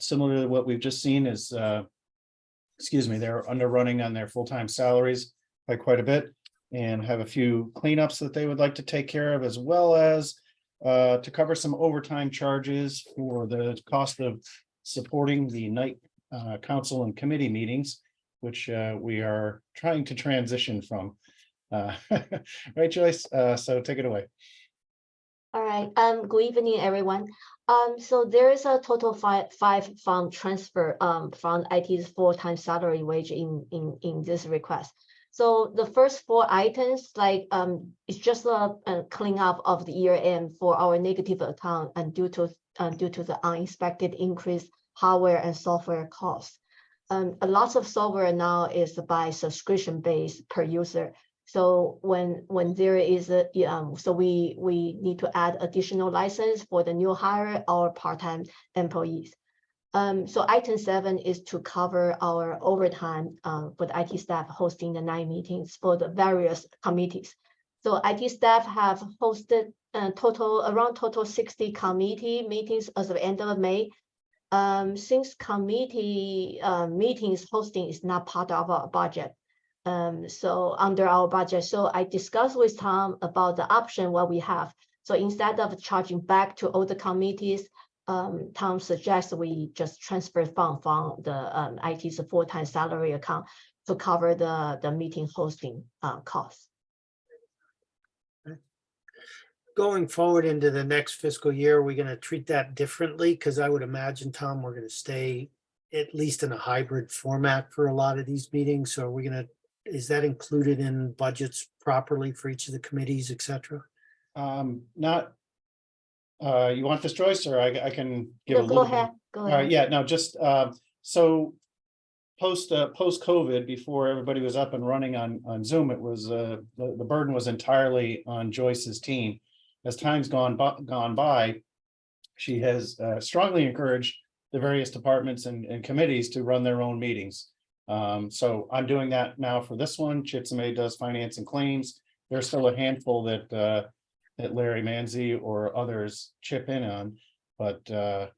similar to what we've just seen is, they're underrunning on their full-time salaries by quite a bit and have a few cleanups that they would like to take care of, as well as to cover some overtime charges for the cost of supporting the night council and committee meetings, which we are trying to transition from. Right, Joyce? So take it away. All right. Good evening, everyone. So there is a total five fund transfer from IT's full-time salary wage in this request. So the first 4 items, like it's just a cleanup of the year end for our negative account, and due to the unexpected increase hardware and software costs. A lot of software now is by subscription based per user. So when there is a so we need to add additional license for the new hire or part-time employees. So item 7 is to cover our overtime for the IT staff hosting the night meetings for the various committees. So IT staff have hosted total 60 committee meetings as of the end of May. Since committee meetings hosting is not part of our budget, so under our budget, so I discussed with Tom about the option what we have. So instead of charging back to all the committees, Tom suggests we just transfer fund from the IT's full-time salary account to cover the meeting hosting costs. Going forward into the next fiscal year, we're going to treat that differently, because I would imagine, Tom, we're going to stay at least in a hybrid format for a lot of these meetings. So we're going to, is that included in budgets properly for each of the committees, et cetera? Not, you want this, Joyce, or I can give a No, little go bit? ahead. Go ahead. Yeah, no, just, so post-COVID, before everybody was up and running on Zoom, it was, the burden was entirely on Joyce's team. As time's gone by, she has strongly encouraged the various departments and committees to run their own meetings. So I'm doing that now for this one. Chitsame does finance and claims. There's still a handful that Larry Manzi or others chip in on, but the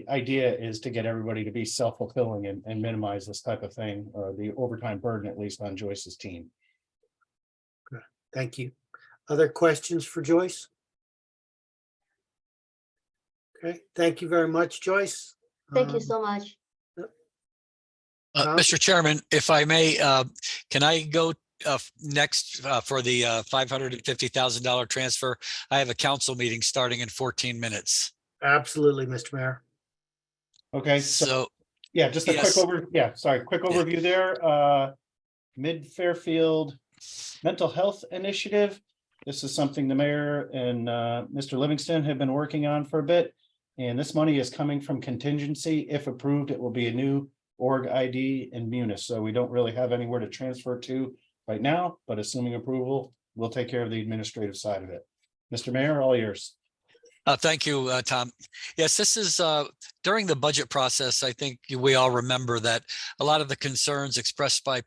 idea is to get everybody to be self-fulfilling and minimize this type of thing, or the overtime burden, at least on Joyce's team. Thank you. Other questions for Joyce? Okay, thank you very much, Joyce. Thank you so much. Tom? Mr. Chairman, if I may, can I go next for the $550,000 transfer? I have a council meeting starting in 14 minutes. Absolutely, Mr. Mayor. Okay, so So, yeah, just a quick yes. quick overview there. Mid Fairfield Mental Health Initiative. This is something the mayor and Mr. Livingston have been working on for a bit. And this money is coming from contingency. If approved, it will be a new org ID in Munis. So we don't really have anywhere to transfer to right now, but assuming approval, we'll take care of the administrative side of it. Mr. Mayor, all yours. Thank you, Tom. Yes, this is during the budget process. I think we all remember that a lot of the concerns expressed by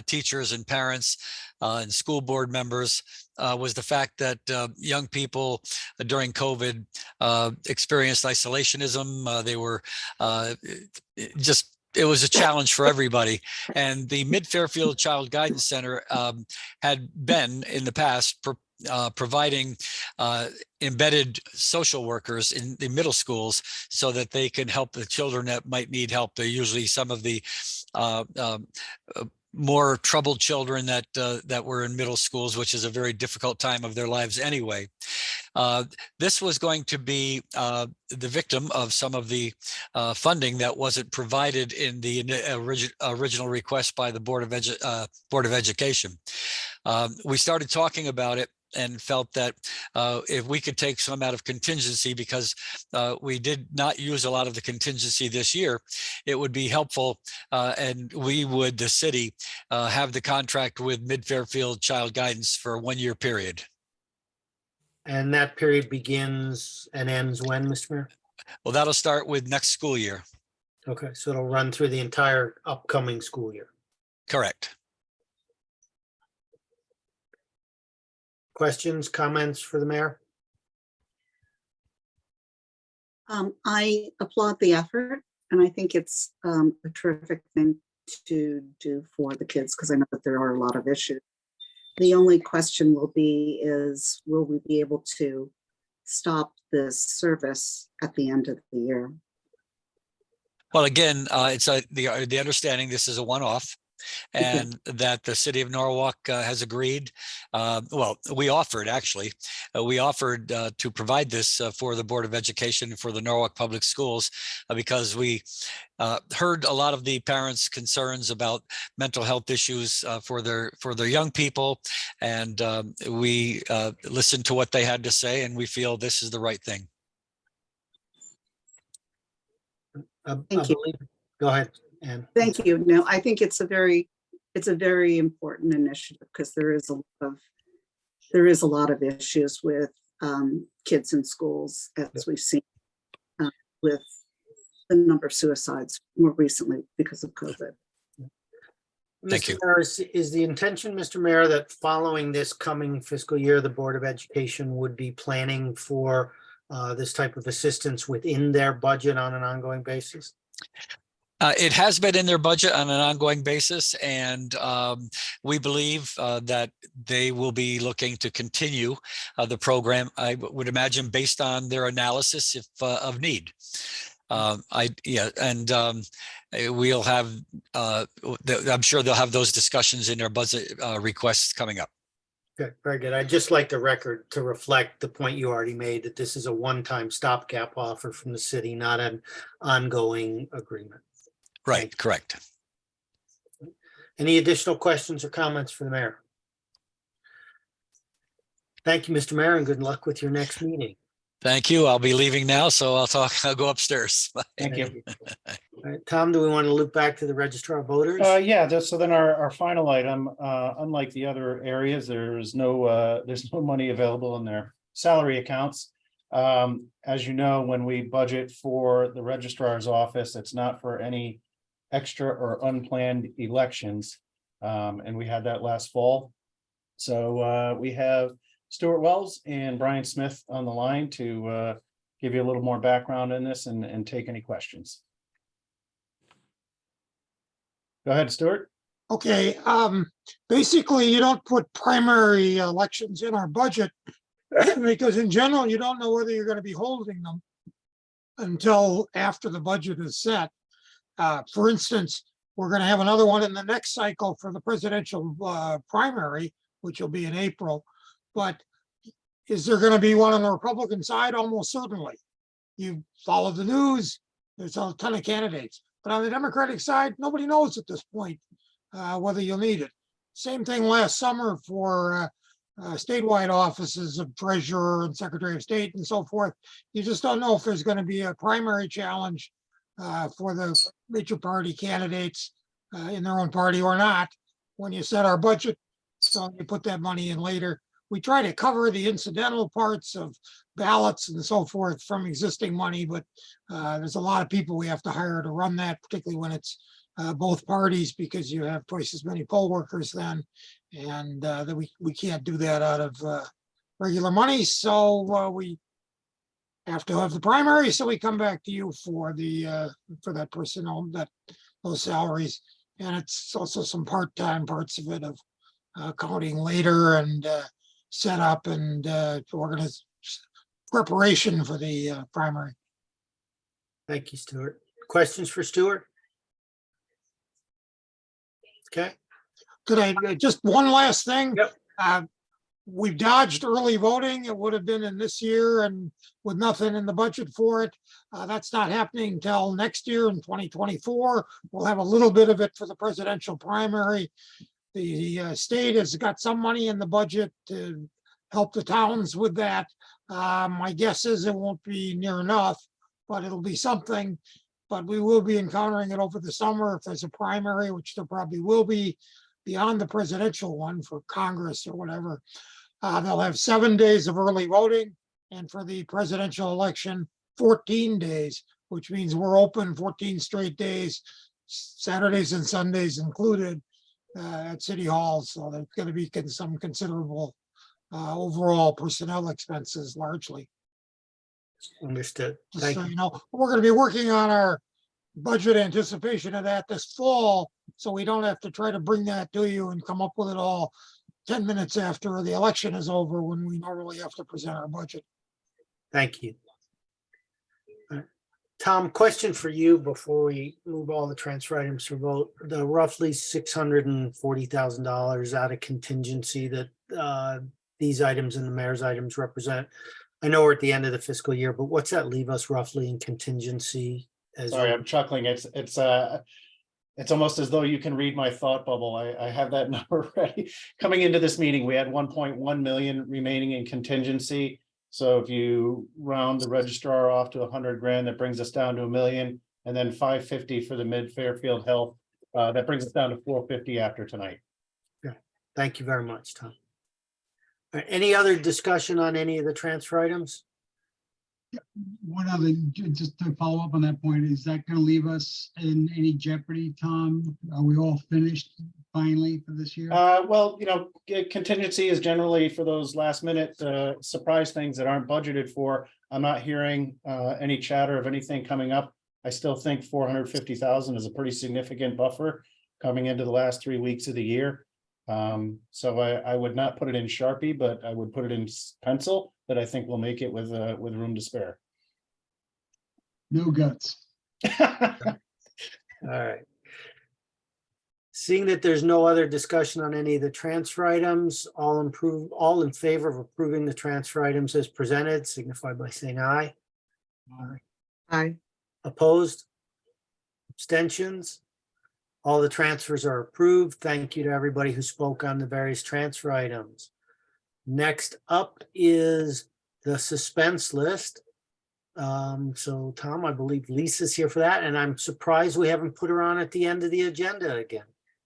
teachers and parents and school board members was the fact that young people during COVID experienced isolationism. They were it was a challenge for everybody. And the Mid Fairfield Child Guidance Center had been in the past providing embedded social workers in the middle schools so that they can help the children that might need help. They're usually some of the more troubled children that were in middle schools, which is a very difficult time of their lives anyway. This was going to be the victim of some of the funding that wasn't provided in the original request by the Board of Education. We started talking about it and felt that if we could take some out of contingency, because we did not use a lot of the contingency this year, it would be helpful, and we would, the city, have the contract with Mid Fairfield Child Guidance for a 1-year period. And that period begins and ends when, Mr. Mayor? Well, that'll start with next school year. Okay, so it'll run through the entire upcoming school year. Correct. Questions, comments for the mayor? I applaud the effort, and I think it's a terrific thing to do for the kids, because I know that there are a lot of issues. The only question will be is, will we be able to stop this service at the end of the year? Well, again, it's the understanding this is a one-off. and that the city of Norwalk has agreed. Well, we offered to provide this for the Board of Education for the Norwalk Public Schools because we heard a lot of the parents' concerns about mental health issues for their young people, and we listened to what they had to say, and we feel this is the right thing. I Thank you. believe, go ahead, Ann. Thank you. No, I think it's a very important initiative because there is a lot of issues with kids in schools, as we've seen with the number of suicides more recently because of COVID. Thank Mr. you. Mayor, is the intention, Mr. Mayor, that following this coming fiscal year, the Board of Education would be planning for this type of assistance within their budget on an ongoing basis? It has been in their budget on an ongoing basis, and we believe that they will be looking to continue the program, I would imagine, based on their analysis of need. We'll have, I'm sure they'll have those discussions in their budget requests coming up. Okay, very good. I'd just like the record to reflect the point you already made, that this is a one-time stopgap offer from the city, not an ongoing agreement. Right, correct. Any additional questions or comments for the mayor? Thank you, Mr. Mayor, and good luck with your next meeting. Thank you. I'll be leaving now, so I'll go upstairs. Bye. Thank you. All right, Tom, do we want to loop back to the registrar of voters? Yeah, so then our final item, unlike the other areas, there's no money available in their salary accounts. As you know, when we budget for the registrar's office, it's not for any extra or unplanned elections. And we had that last fall. So we have Stuart Wells and Brian Smith on the line to give you a little more background in this and take any questions. Go ahead, Stuart. Okay, basically, you don't put primary elections in our budget because in general, you don't know whether you're going to be holding them until after the budget is set. For instance, we're going to have another one in the next cycle for the presidential primary, which will be in April. But is there going to be one on the Republican side? Almost certainly. You follow the news, there's a ton of candidates. But on the Democratic side, nobody knows at this point whether you'll need it. Same thing last summer for statewide offices of treasurer and secretary of state and so forth. You just don't know if there's going to be a primary challenge for the major party candidates in their own party or not when you set our budget. So you put that money in later. We try to cover the incidental parts of ballots and so forth from existing money, but there's a lot of people we have to hire to run that, particularly when it's both parties, because you have twice as many poll workers then, and that we can't do that out of regular money. So we have to have the primary. So we come back to you for the for that personnel, those salaries, and it's also some part-time parts of it of counting later and set up and organize preparation for the primary. Thank you, Stuart. Questions for Stuart? Okay. Could I just one last thing? Yep. We've dodged early voting. It would have been in this year and with nothing in the budget for it. That's not happening until next year in 2024. We'll have a little bit of it for the presidential primary. The state has got some money in the budget to help the towns with that. My guess is it won't be near enough, but it'll be something. But we will be encountering it over the summer if there's a primary, which there probably will be beyond the presidential one for Congress or whatever. They'll have 7 days of early voting, and for the presidential election, 14 days, which means we're open 14 straight days, Saturdays and Sundays included. At City Hall, so there's going to be some considerable overall personnel expenses largely. Understood. So, Thank you. you know, we're going to be working on our budget anticipation of that this fall, so we don't have to try to bring that to you and come up with it all 10 minutes after the election is over when we normally have to present our budget. Thank you. All right. Tom, question for you before we move all the transfer items for vote. The roughly $640,000 out of contingency that these items and the mayor's items represent. I know we're at the end of the fiscal year, but what's that leave us roughly in contingency? Sorry, I'm chuckling. It's almost as though you can read my thought bubble. I have that number ready. Coming into this meeting, we had 1.1 million remaining in contingency. So if you round the registrar off to 100 grand, that brings us down to $1 million, and then 550 for the Mid Fairfield Health. That brings us down to 450 after tonight. Thank you very much, Tom. All right, any other discussion on any of the transfer items? One other, just to follow up on that point, is that going to leave us in any jeopardy, Tom? Are we all finished finally for this year? Well, contingency is generally for those last minute surprise things that aren't budgeted for. I'm not hearing any chatter of anything coming up. I still think 450,000 is a pretty significant buffer coming into the last 3 weeks of the year. So I would not put it in Sharpie, but I would put it in pencil, that I think will make it with room to spare. No guts. All right. Seeing that there's no other discussion on any of the transfer items, all in favor of approving the transfer items as presented, signify by saying aye. Aye. Opposed? Abstentions? All the transfers are approved. Thank you to everybody who spoke on the various transfer items. Next up is the suspense list. So Tom, I believe Lisa's here for that, and I'm surprised we haven't put her on at the end of the agenda again.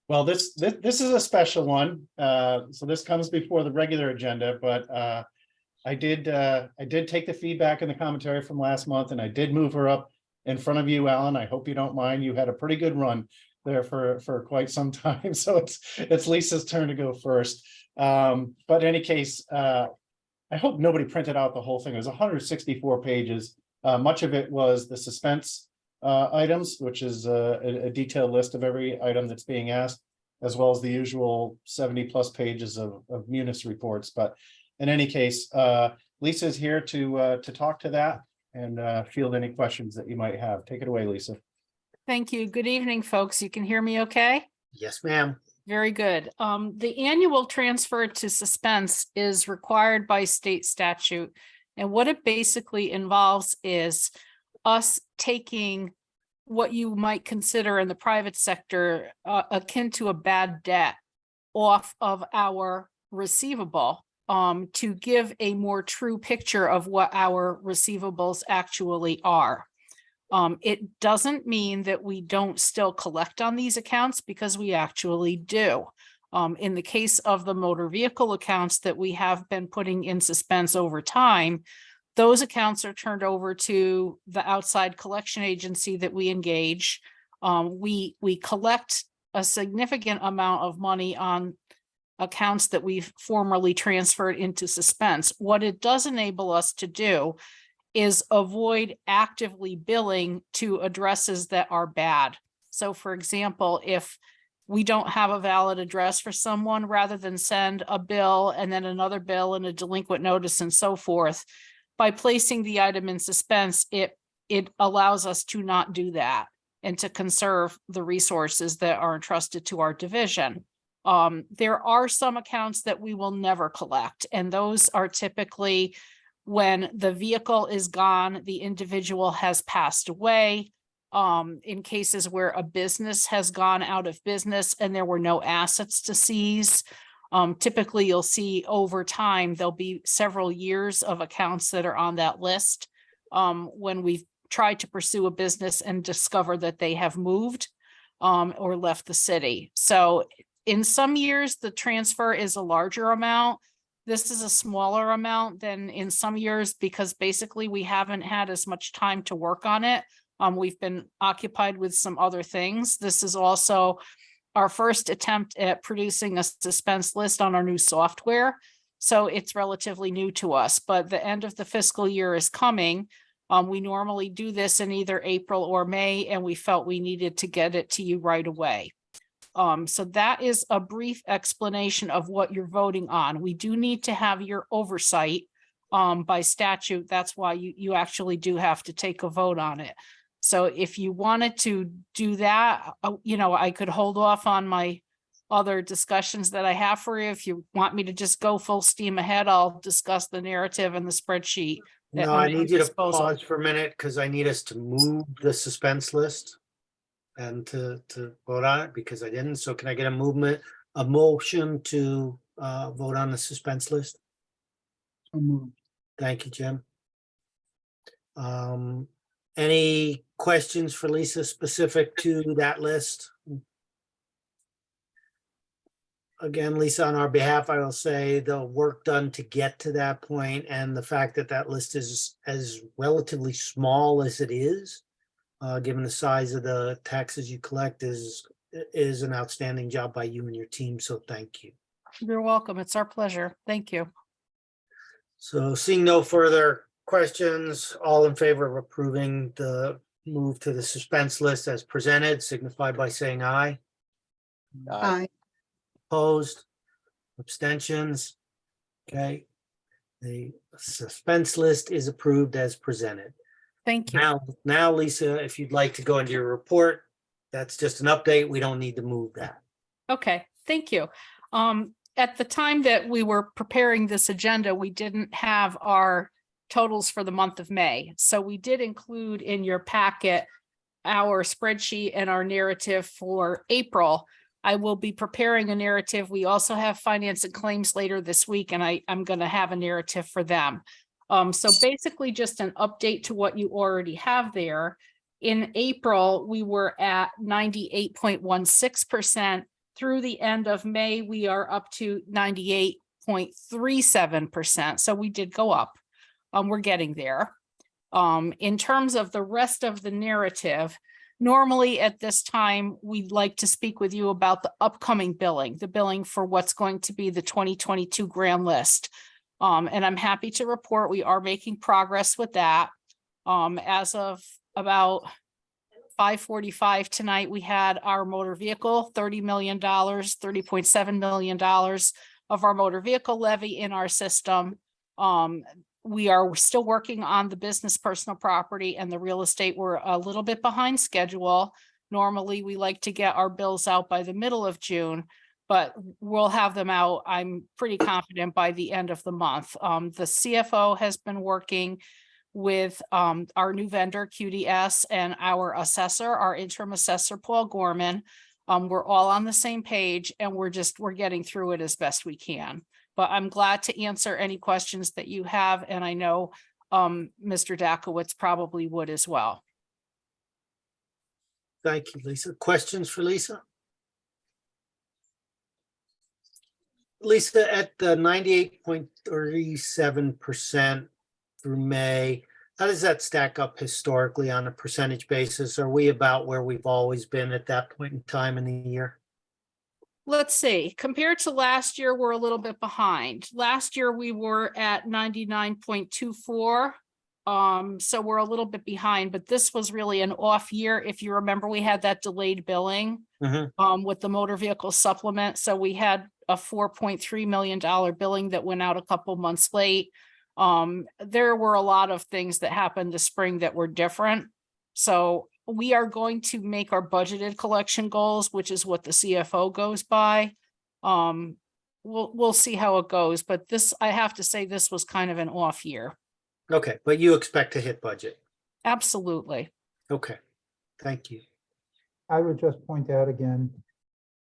Well, this is a special one. So this comes before the regular agenda, but I did take the feedback and the commentary from last month, and I did move her up in front of you, Alan. I hope you don't mind. You had a pretty good run there for quite some time. So it's Lisa's turn to go first. But in any case, I hope nobody printed out the whole thing. It was 164 pages. Much of it was the suspense items, which is a detailed list of every item that's being asked, as well as the usual 70+ pages of munis reports. But in any case, Lisa is here to talk to that and field any questions that you might have. Take it away, Lisa. Thank you. Good evening, folks. You can hear me okay? Yes, ma'am. Very good. The annual transfer to suspense is required by state statute. And what it basically involves is us taking what you might consider in the private sector akin to a bad debt off of our receivable to give a more true picture of what our receivables actually are. It doesn't mean that we don't still collect on these accounts, because we actually do. In the case of the motor vehicle accounts that we have been putting in suspense over time, those accounts are turned over to the outside collection agency that we engage. We collect a significant amount of money on accounts that we've formerly transferred into suspense. What it does enable us to do is avoid actively billing to addresses that are bad. So for example, if we don't have a valid address for someone, rather than send a bill and then another bill and a delinquent notice and so forth, by placing the item in suspense, it allows us to not do that and to conserve the resources that are entrusted to our division. There are some accounts that we will never collect, and those are typically when the vehicle is gone, the individual has passed away, in cases where a business has gone out of business and there were no assets to seize. Typically, you'll see over time, there'll be several years of accounts that are on that list when we've tried to pursue a business and discover that they have moved or left the city. So in some years, the transfer is a larger amount. This is a smaller amount than in some years because basically we haven't had as much time to work on it. We've been occupied with some other things. This is also our first attempt at producing a suspense list on our new software. So it's relatively new to us, but the end of the fiscal year is coming. We normally do this in either April or May, and we felt we needed to get it to you right away. So that is a brief explanation of what you're voting on. We do need to have your oversight by statute. That's why you actually do have to take a vote on it. So if you wanted to do that, I could hold off on my other discussions that I have for you. If you want me to just go full steam ahead, I'll discuss the narrative and the spreadsheet. No, I need you to pause for a minute because I need us to move the suspense list and to vote on it because I didn't. So can I get a motion to vote on the suspense list? So moved. Thank you, Jim. Any questions for Lisa specific to that list? Again, Lisa, on our behalf, I will say the work done to get to that point and the fact that that list is as relatively small as it is, given the size of the taxes you collect is an outstanding job by you and your team. So thank you. You're welcome. It's our pleasure. Thank you. So seeing no further questions, all in favor of approving the move to the suspense list as presented, signify by saying aye. Aye. Opposed, abstentions. Okay. The suspense list is approved as presented. Thank you. Now, Lisa, if you'd like to go into your report, that's just an update. We don't need to move that. Okay, thank you. At the time that we were preparing this agenda, we didn't have our totals for the month of May. So we did include in your packet our spreadsheet and our narrative for April. I will be preparing a narrative. We also have finance and claims later this week, and I'm going to have a narrative for them. So basically just an update to what you already have there. In April, we were at 98.16%. Through the end of May, we are up to 98.37%. So we did go up. We're getting there. In terms of the rest of the narrative, normally at this time, we'd like to speak with you about the upcoming billing, the billing for what's going to be the 2022 grand list. And I'm happy to report we are making progress with that. As of about 5:45 tonight, we had our motor vehicle, $30 million, $30.7 million of our motor vehicle levy in our system. We are still working on the business personal property and the real estate. We're a little bit behind schedule. Normally, we like to get our bills out by the middle of June, but we'll have them out, I'm pretty confident, by the end of the month. The CFO has been working with our new vendor, QDS, and our assessor, our interim assessor, Paul Gorman. We're all on the same page and we're getting through it as best we can. But I'm glad to answer any questions that you have. And I know Mr. Dakowitz probably would as well. Thank you, Lisa. Questions for Lisa? Lisa, at the 98.37% through May, how does that stack up historically on a percentage basis? Are we about where we've always been at that point in time in the year? Let's see, compared to last year, we're a little bit behind. Last year, we were at 99.24. So we're a little bit behind, but this was really an off year. If you remember, we had that delayed billing with the motor vehicle supplement. So we had a $4.3 million billing that went out a couple months late. There were a lot of things that happened this spring that were different. So we are going to make our budgeted collection goals, which is what the CFO goes by. We'll see how it goes, but this, I have to say, this was kind of an off year. Okay, but you expect to hit budget. Absolutely. Okay, thank you. I would just point out again,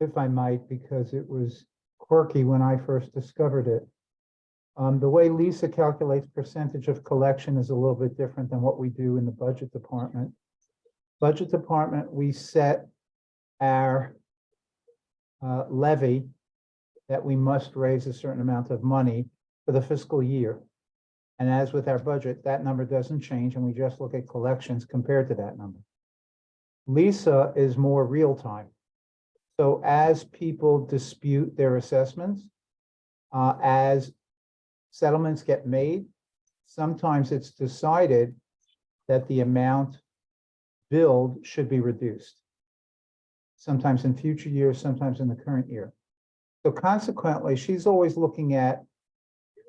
if I might, because it was quirky when I first discovered it. The way Lisa calculates percentage of collection is a little bit different than what we do in the budget department. Budget department, we set our levy that we must raise a certain amount of money for the fiscal year. And as with our budget, that number doesn't change, and we just look at collections compared to that number. Lisa is more real time. So as people dispute their assessments, as settlements get made, sometimes it's decided that the amount billed should be reduced. Sometimes in future years, sometimes in the current year. So consequently, she's always looking at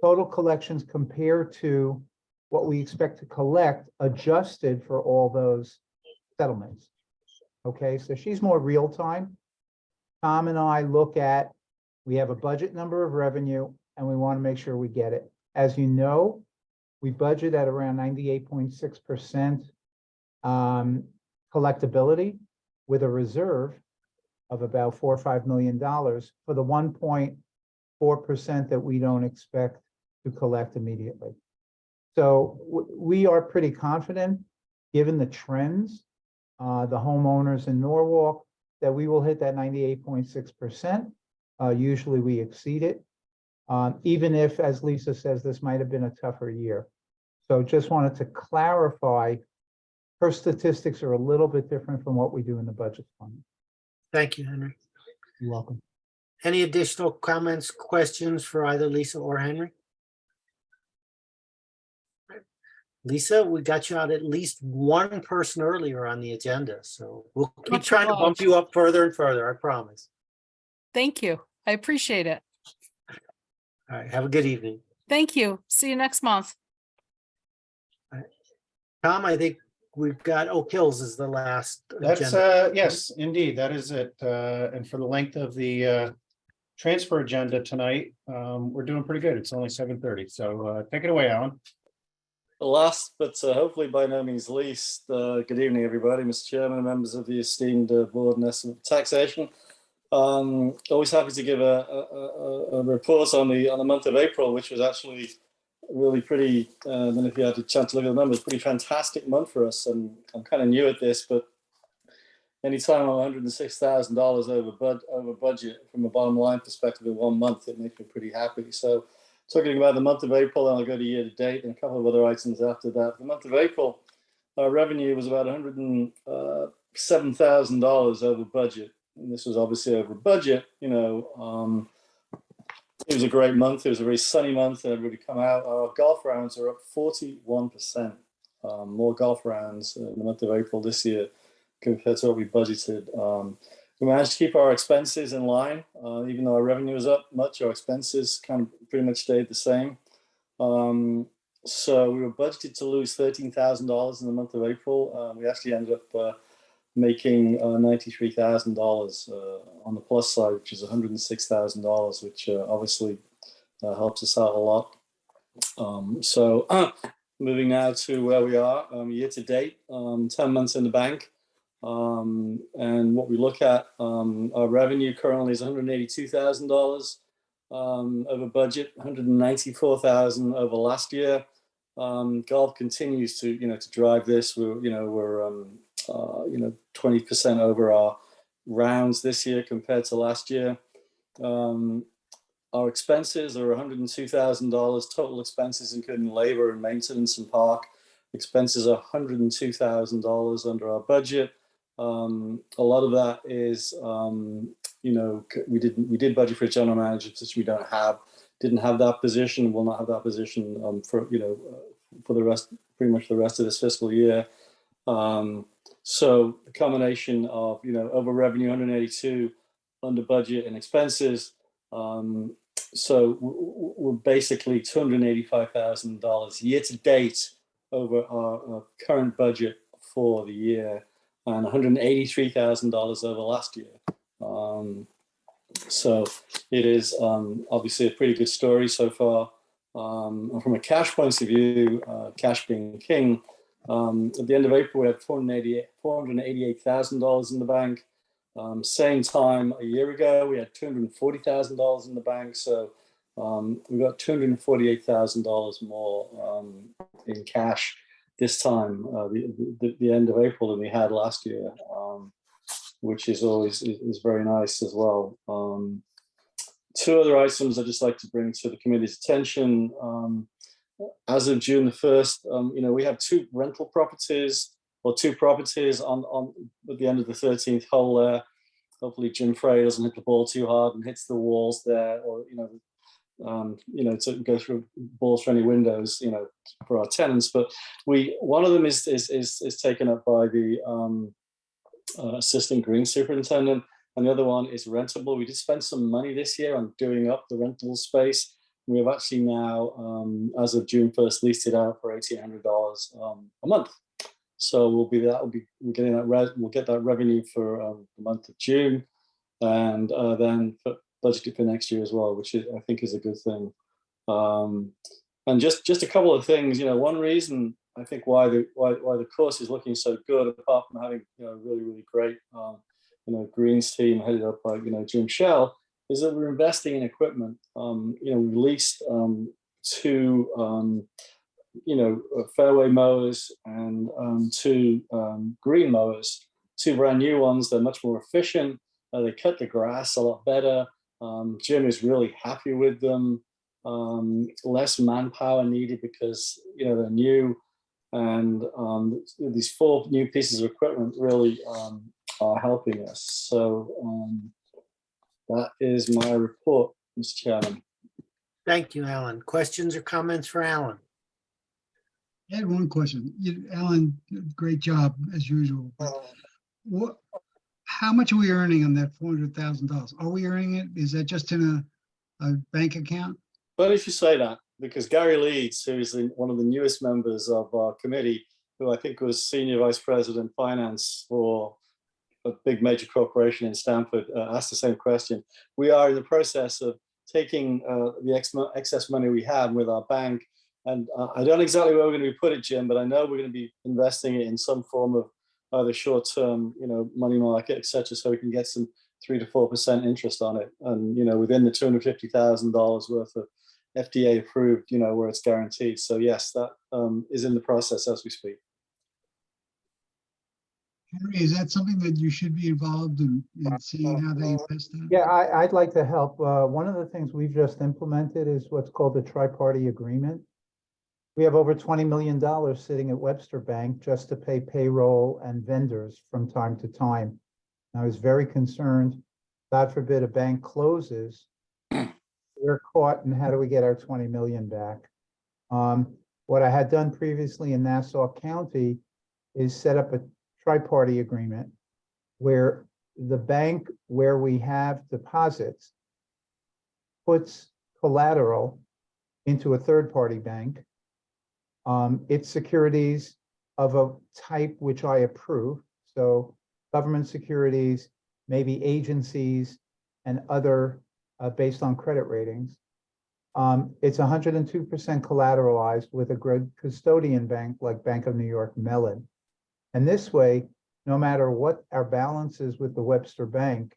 total collections compared to what we expect to collect, adjusted for all those settlements. Okay, so she's more real time. Tom and I look at, we have a budget number of revenue and we want to make sure we get it. As you know, we budget at around 98.6% collectability with a reserve of about $4 or $5 million for the 1.4% that we don't expect to collect immediately. So we are pretty confident, given the trends, the homeowners in Norwalk, that we will hit that 98.6%. Usually we exceed it, even if, as Lisa says, this might have been a tougher year. So just wanted to clarify, her statistics are a little bit different from what we do in the budget fund. Thank you, Henry. You're welcome. Any additional comments, questions for either Lisa or Henry? Lisa, we got you out at least one person earlier on the agenda, so we'll keep Much trying to bump obliged. you up further and further, I promise. Thank you. I appreciate it. All right, have a good evening. Thank you. See you next month. Tom, I think we've got Oak Hills as the last That's, agenda. yes, indeed, that is it. And for the length of the transfer agenda tonight, we're doing pretty good. It's only 7:30, so take it away, Alan. Last, but hopefully by no means least, good evening, everybody, Mr. Chairman, members of the esteemed board and estimate taxation. Always happy to give a report on the month of April, which was actually really pretty. Then if you had a chance to look at the numbers, pretty fantastic month for us. And I'm kind of new at this, but anytime I'm $106,000 over budget from a bottom line perspective in 1 month, it makes me pretty happy. So talking about the month of April, and I'll go to year to date and a couple of other items after that. The month of April, our revenue was about $107,000 over budget. And this was obviously over budget. You know, it was a great month. It was a very sunny month, and everybody come out. Our golf rounds are up 41%. More golf rounds in the month of April this year compared to what we budgeted. We managed to keep our expenses in line, even though our revenue was up much. Our expenses kind of pretty much stayed the same. So we were budgeted to lose $13,000 in the month of April. We actually ended up making $93,000 on the plus side, which is $106,000, which obviously helps us out a lot. So moving now to where we are year to date, 10 months in the bank. And what we look at, our revenue currently is $182,000 over budget, $194,000 over last year. Golf continues to, to drive this. We're 20% over our rounds this year compared to last year. Our expenses are $102,000 total expenses, including labor and maintenance and park. Expenses are $102,000 under our budget. A lot of that is, we did budget for a general manager position we didn't have that position, will not have that position for the rest, pretty much the rest of this fiscal year. So the combination of, over revenue 182, under budget and expenses. So we're basically $285,000 year to date over our current budget for the year, and $183,000 over last year. So it is obviously a pretty good story so far. And from a cash point of view, cash being king, at the end of April, we had $488,000 in the bank. Same time a year ago, we had $240,000 in the bank. So we got $248,000 more in cash this time, the end of April, than we had last year, which is always is very nice as well. Two other items I'd just like to bring to the committee's attention. As of June the 1st, we have two properties at the end of the 13th hole there. Hopefully Jim Frey doesn't hit the ball too hard and hits the walls there, or to go through balls for any windows, for our tenants. But one of them is taken up by the assistant green superintendent, and the other one is rentable. We did spend some money this year on doing up the rental space. We have actually now, as of June 1st, leased it out for $1,800 a month. So we're getting we'll get that revenue for the month of June, and then budgeted for next year as well, which I think is a good thing. And just a couple of things, one reason I think why the course is looking so good, apart from having really great greens team headed up by Jim Shell, is that we're investing in equipment. We released two fairway mowers and two green mowers, two brand new ones. They're much more efficient. They cut the grass a lot better. Jim is really happy with them. Less manpower needed because they're new, and these 4 new pieces of equipment really are helping us. So that is my report, Mr. Chairman. Thank you, Alan. Questions or comments for Alan? I had one question. Alan, great job as usual. But how much are we earning on that $400,000? Are we earning it? Is that just in a bank account? Well, if you say that, because Gary Leeds, who is one of the newest members of our committee, who I think was Senior Vice President Finance for a big major corporation in Stamford, asked the same question. We are in the process of taking the excess money we have with our bank, and I don't know exactly where we're going to be put it, Jim, but I know we're going to be investing it in some form of either short-term, money market, etc., so we can get some 3 to 4% interest on it, and within the $250,000 worth of FDA approved, where it's guaranteed. So yes, that is in the process as we speak. Henry, is that something that you should be involved in seeing how they invest that? Yeah, I'd like to help. One of the things we've just implemented is what's called the tri-party agreement. We have over $20 million sitting at Webster Bank just to pay payroll and vendors from time to time. And I was very concerned, God forbid a bank closes, we're caught, and how do we get our 20 million back? What I had done previously in Nassau County is set up a tri-party agreement where the bank where we have deposits puts collateral into a third-party bank. It's securities of a type which I approve. So government securities, maybe agencies, and other based on credit ratings. It's 102% collateralized with a good custodian bank like Bank of New York Mellon. And this way, no matter what our balance is with the Webster Bank,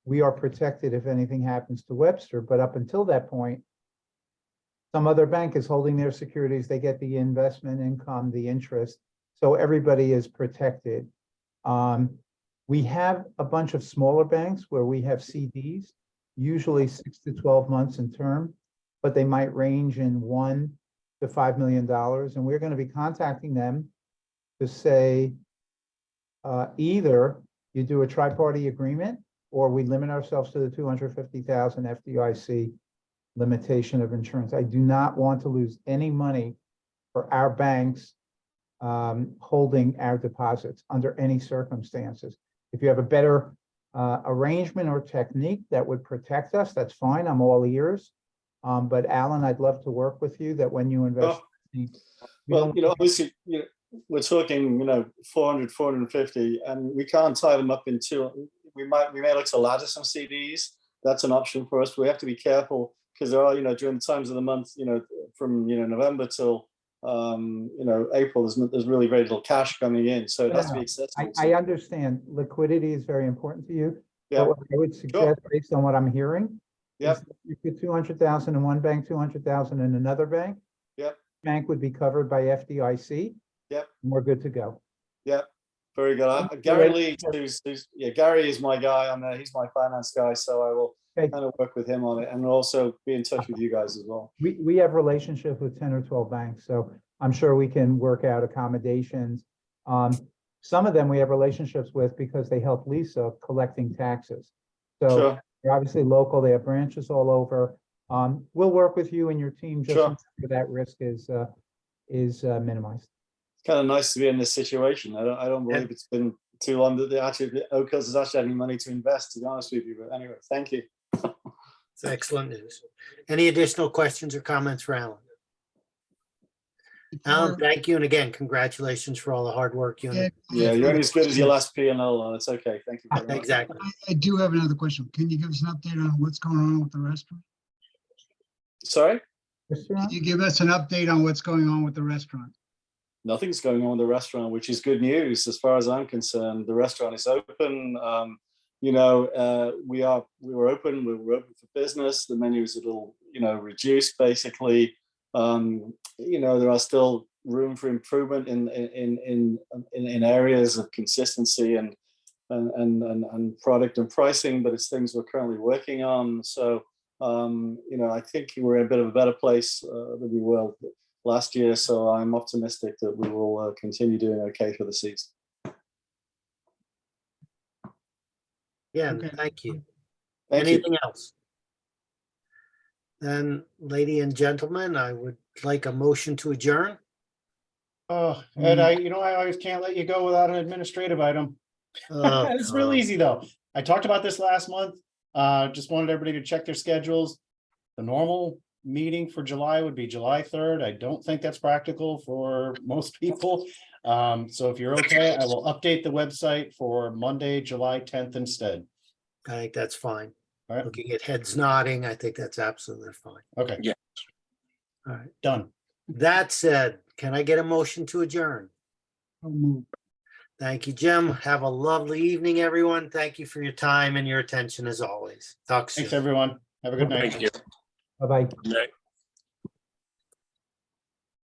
we are protected if anything happens to Webster. But up until that point, some other bank is holding their securities. They get the investment income, the interest. So everybody is protected. We have a bunch of smaller banks where we have CDs, usually 6 to 12 months in term, but they might range in $1 to $5 million. And we're going to be contacting them to say, either you do a tri-party agreement or we limit ourselves to the 250,000 FDIC limitation of insurance. I do not want to lose any money for our banks holding our deposits under any circumstances. If you have a better arrangement or technique that would protect us, that's fine. I'm all ears. But Alan, I'd love to work with you that when you invest. Well, obviously, we're talking, 400, 450, and we can't tie them up into, we may look to ladder some CDs. That's an option for us. We have to be careful because there are, during the times of the month, from, November till, April, there's really very little cash coming in. So it has to be accessible. I understand liquidity is very important to you. Yeah. But what I would suggest, based on what I'm hearing, Yep. is you put 200,000 in one bank, 200,000 in another bank. Yep. Bank would be covered by FDIC. Yep. And we're good to go. Yep. Very good. Gary Leeds, Gary is my guy on there. He's my finance guy, so I will kind of work with him on it and also be in touch with you guys as well. We have relationships with 10 or 12 banks, so I'm sure we can work out accommodations. Some of them we have relationships with because they help Lisa collecting taxes. So Sure. they're obviously local, they have branches all over. We'll work with you and your team just Sure. so that risk is minimized. It's kind of nice to be in this situation. I don't believe it's been too long that Oak Hills has actually had any money to invest, to be honest with you. But anyway, thank you. It's excellent news. Any additional questions or comments for Alan? Alan, thank you. And again, congratulations for all the hard work you. Yeah, Yeah, you're only as good as your last P&L. It's okay. Thank you very much. Exactly. I do have another question. Can you give us an update on what's going on with the restaurant? Sorry? Can you give us an update on what's going on with the restaurant? Nothing's going on with the restaurant, which is good news as far as I'm concerned. The restaurant is open. We were open. We were open for business. The menu is a little, reduced basically. There are still room for improvement in areas of consistency and product and pricing, but it's things we're currently working on. So I think we're in a bit of a better place than we were last year. So I'm optimistic that we will continue doing okay for the season. Yeah, Okay. thank you. Thank you. Anything else? Then, ladies and gentlemen, I would like a motion to adjourn. Oh, Ed, I always can't let you go without an administrative item. Oh, It's real Tom. easy though. I talked about this last month. Just wanted everybody to check their schedules. The normal meeting for July would be July 3rd. I don't think that's practical for most people. So if you're okay, I will update the website for Monday, July 10th instead. I think that's fine. All right, Looking at heads nodding, I think that's absolutely fine. okay, Yeah. All right. done. That said, can I get a motion to adjourn? I'll move. Thank you, Jim. Have a lovely evening, everyone. Thank you for your time and your attention as always. Talk soon. Thanks, everyone. Have a good night. Thank you. Bye-bye. Good night.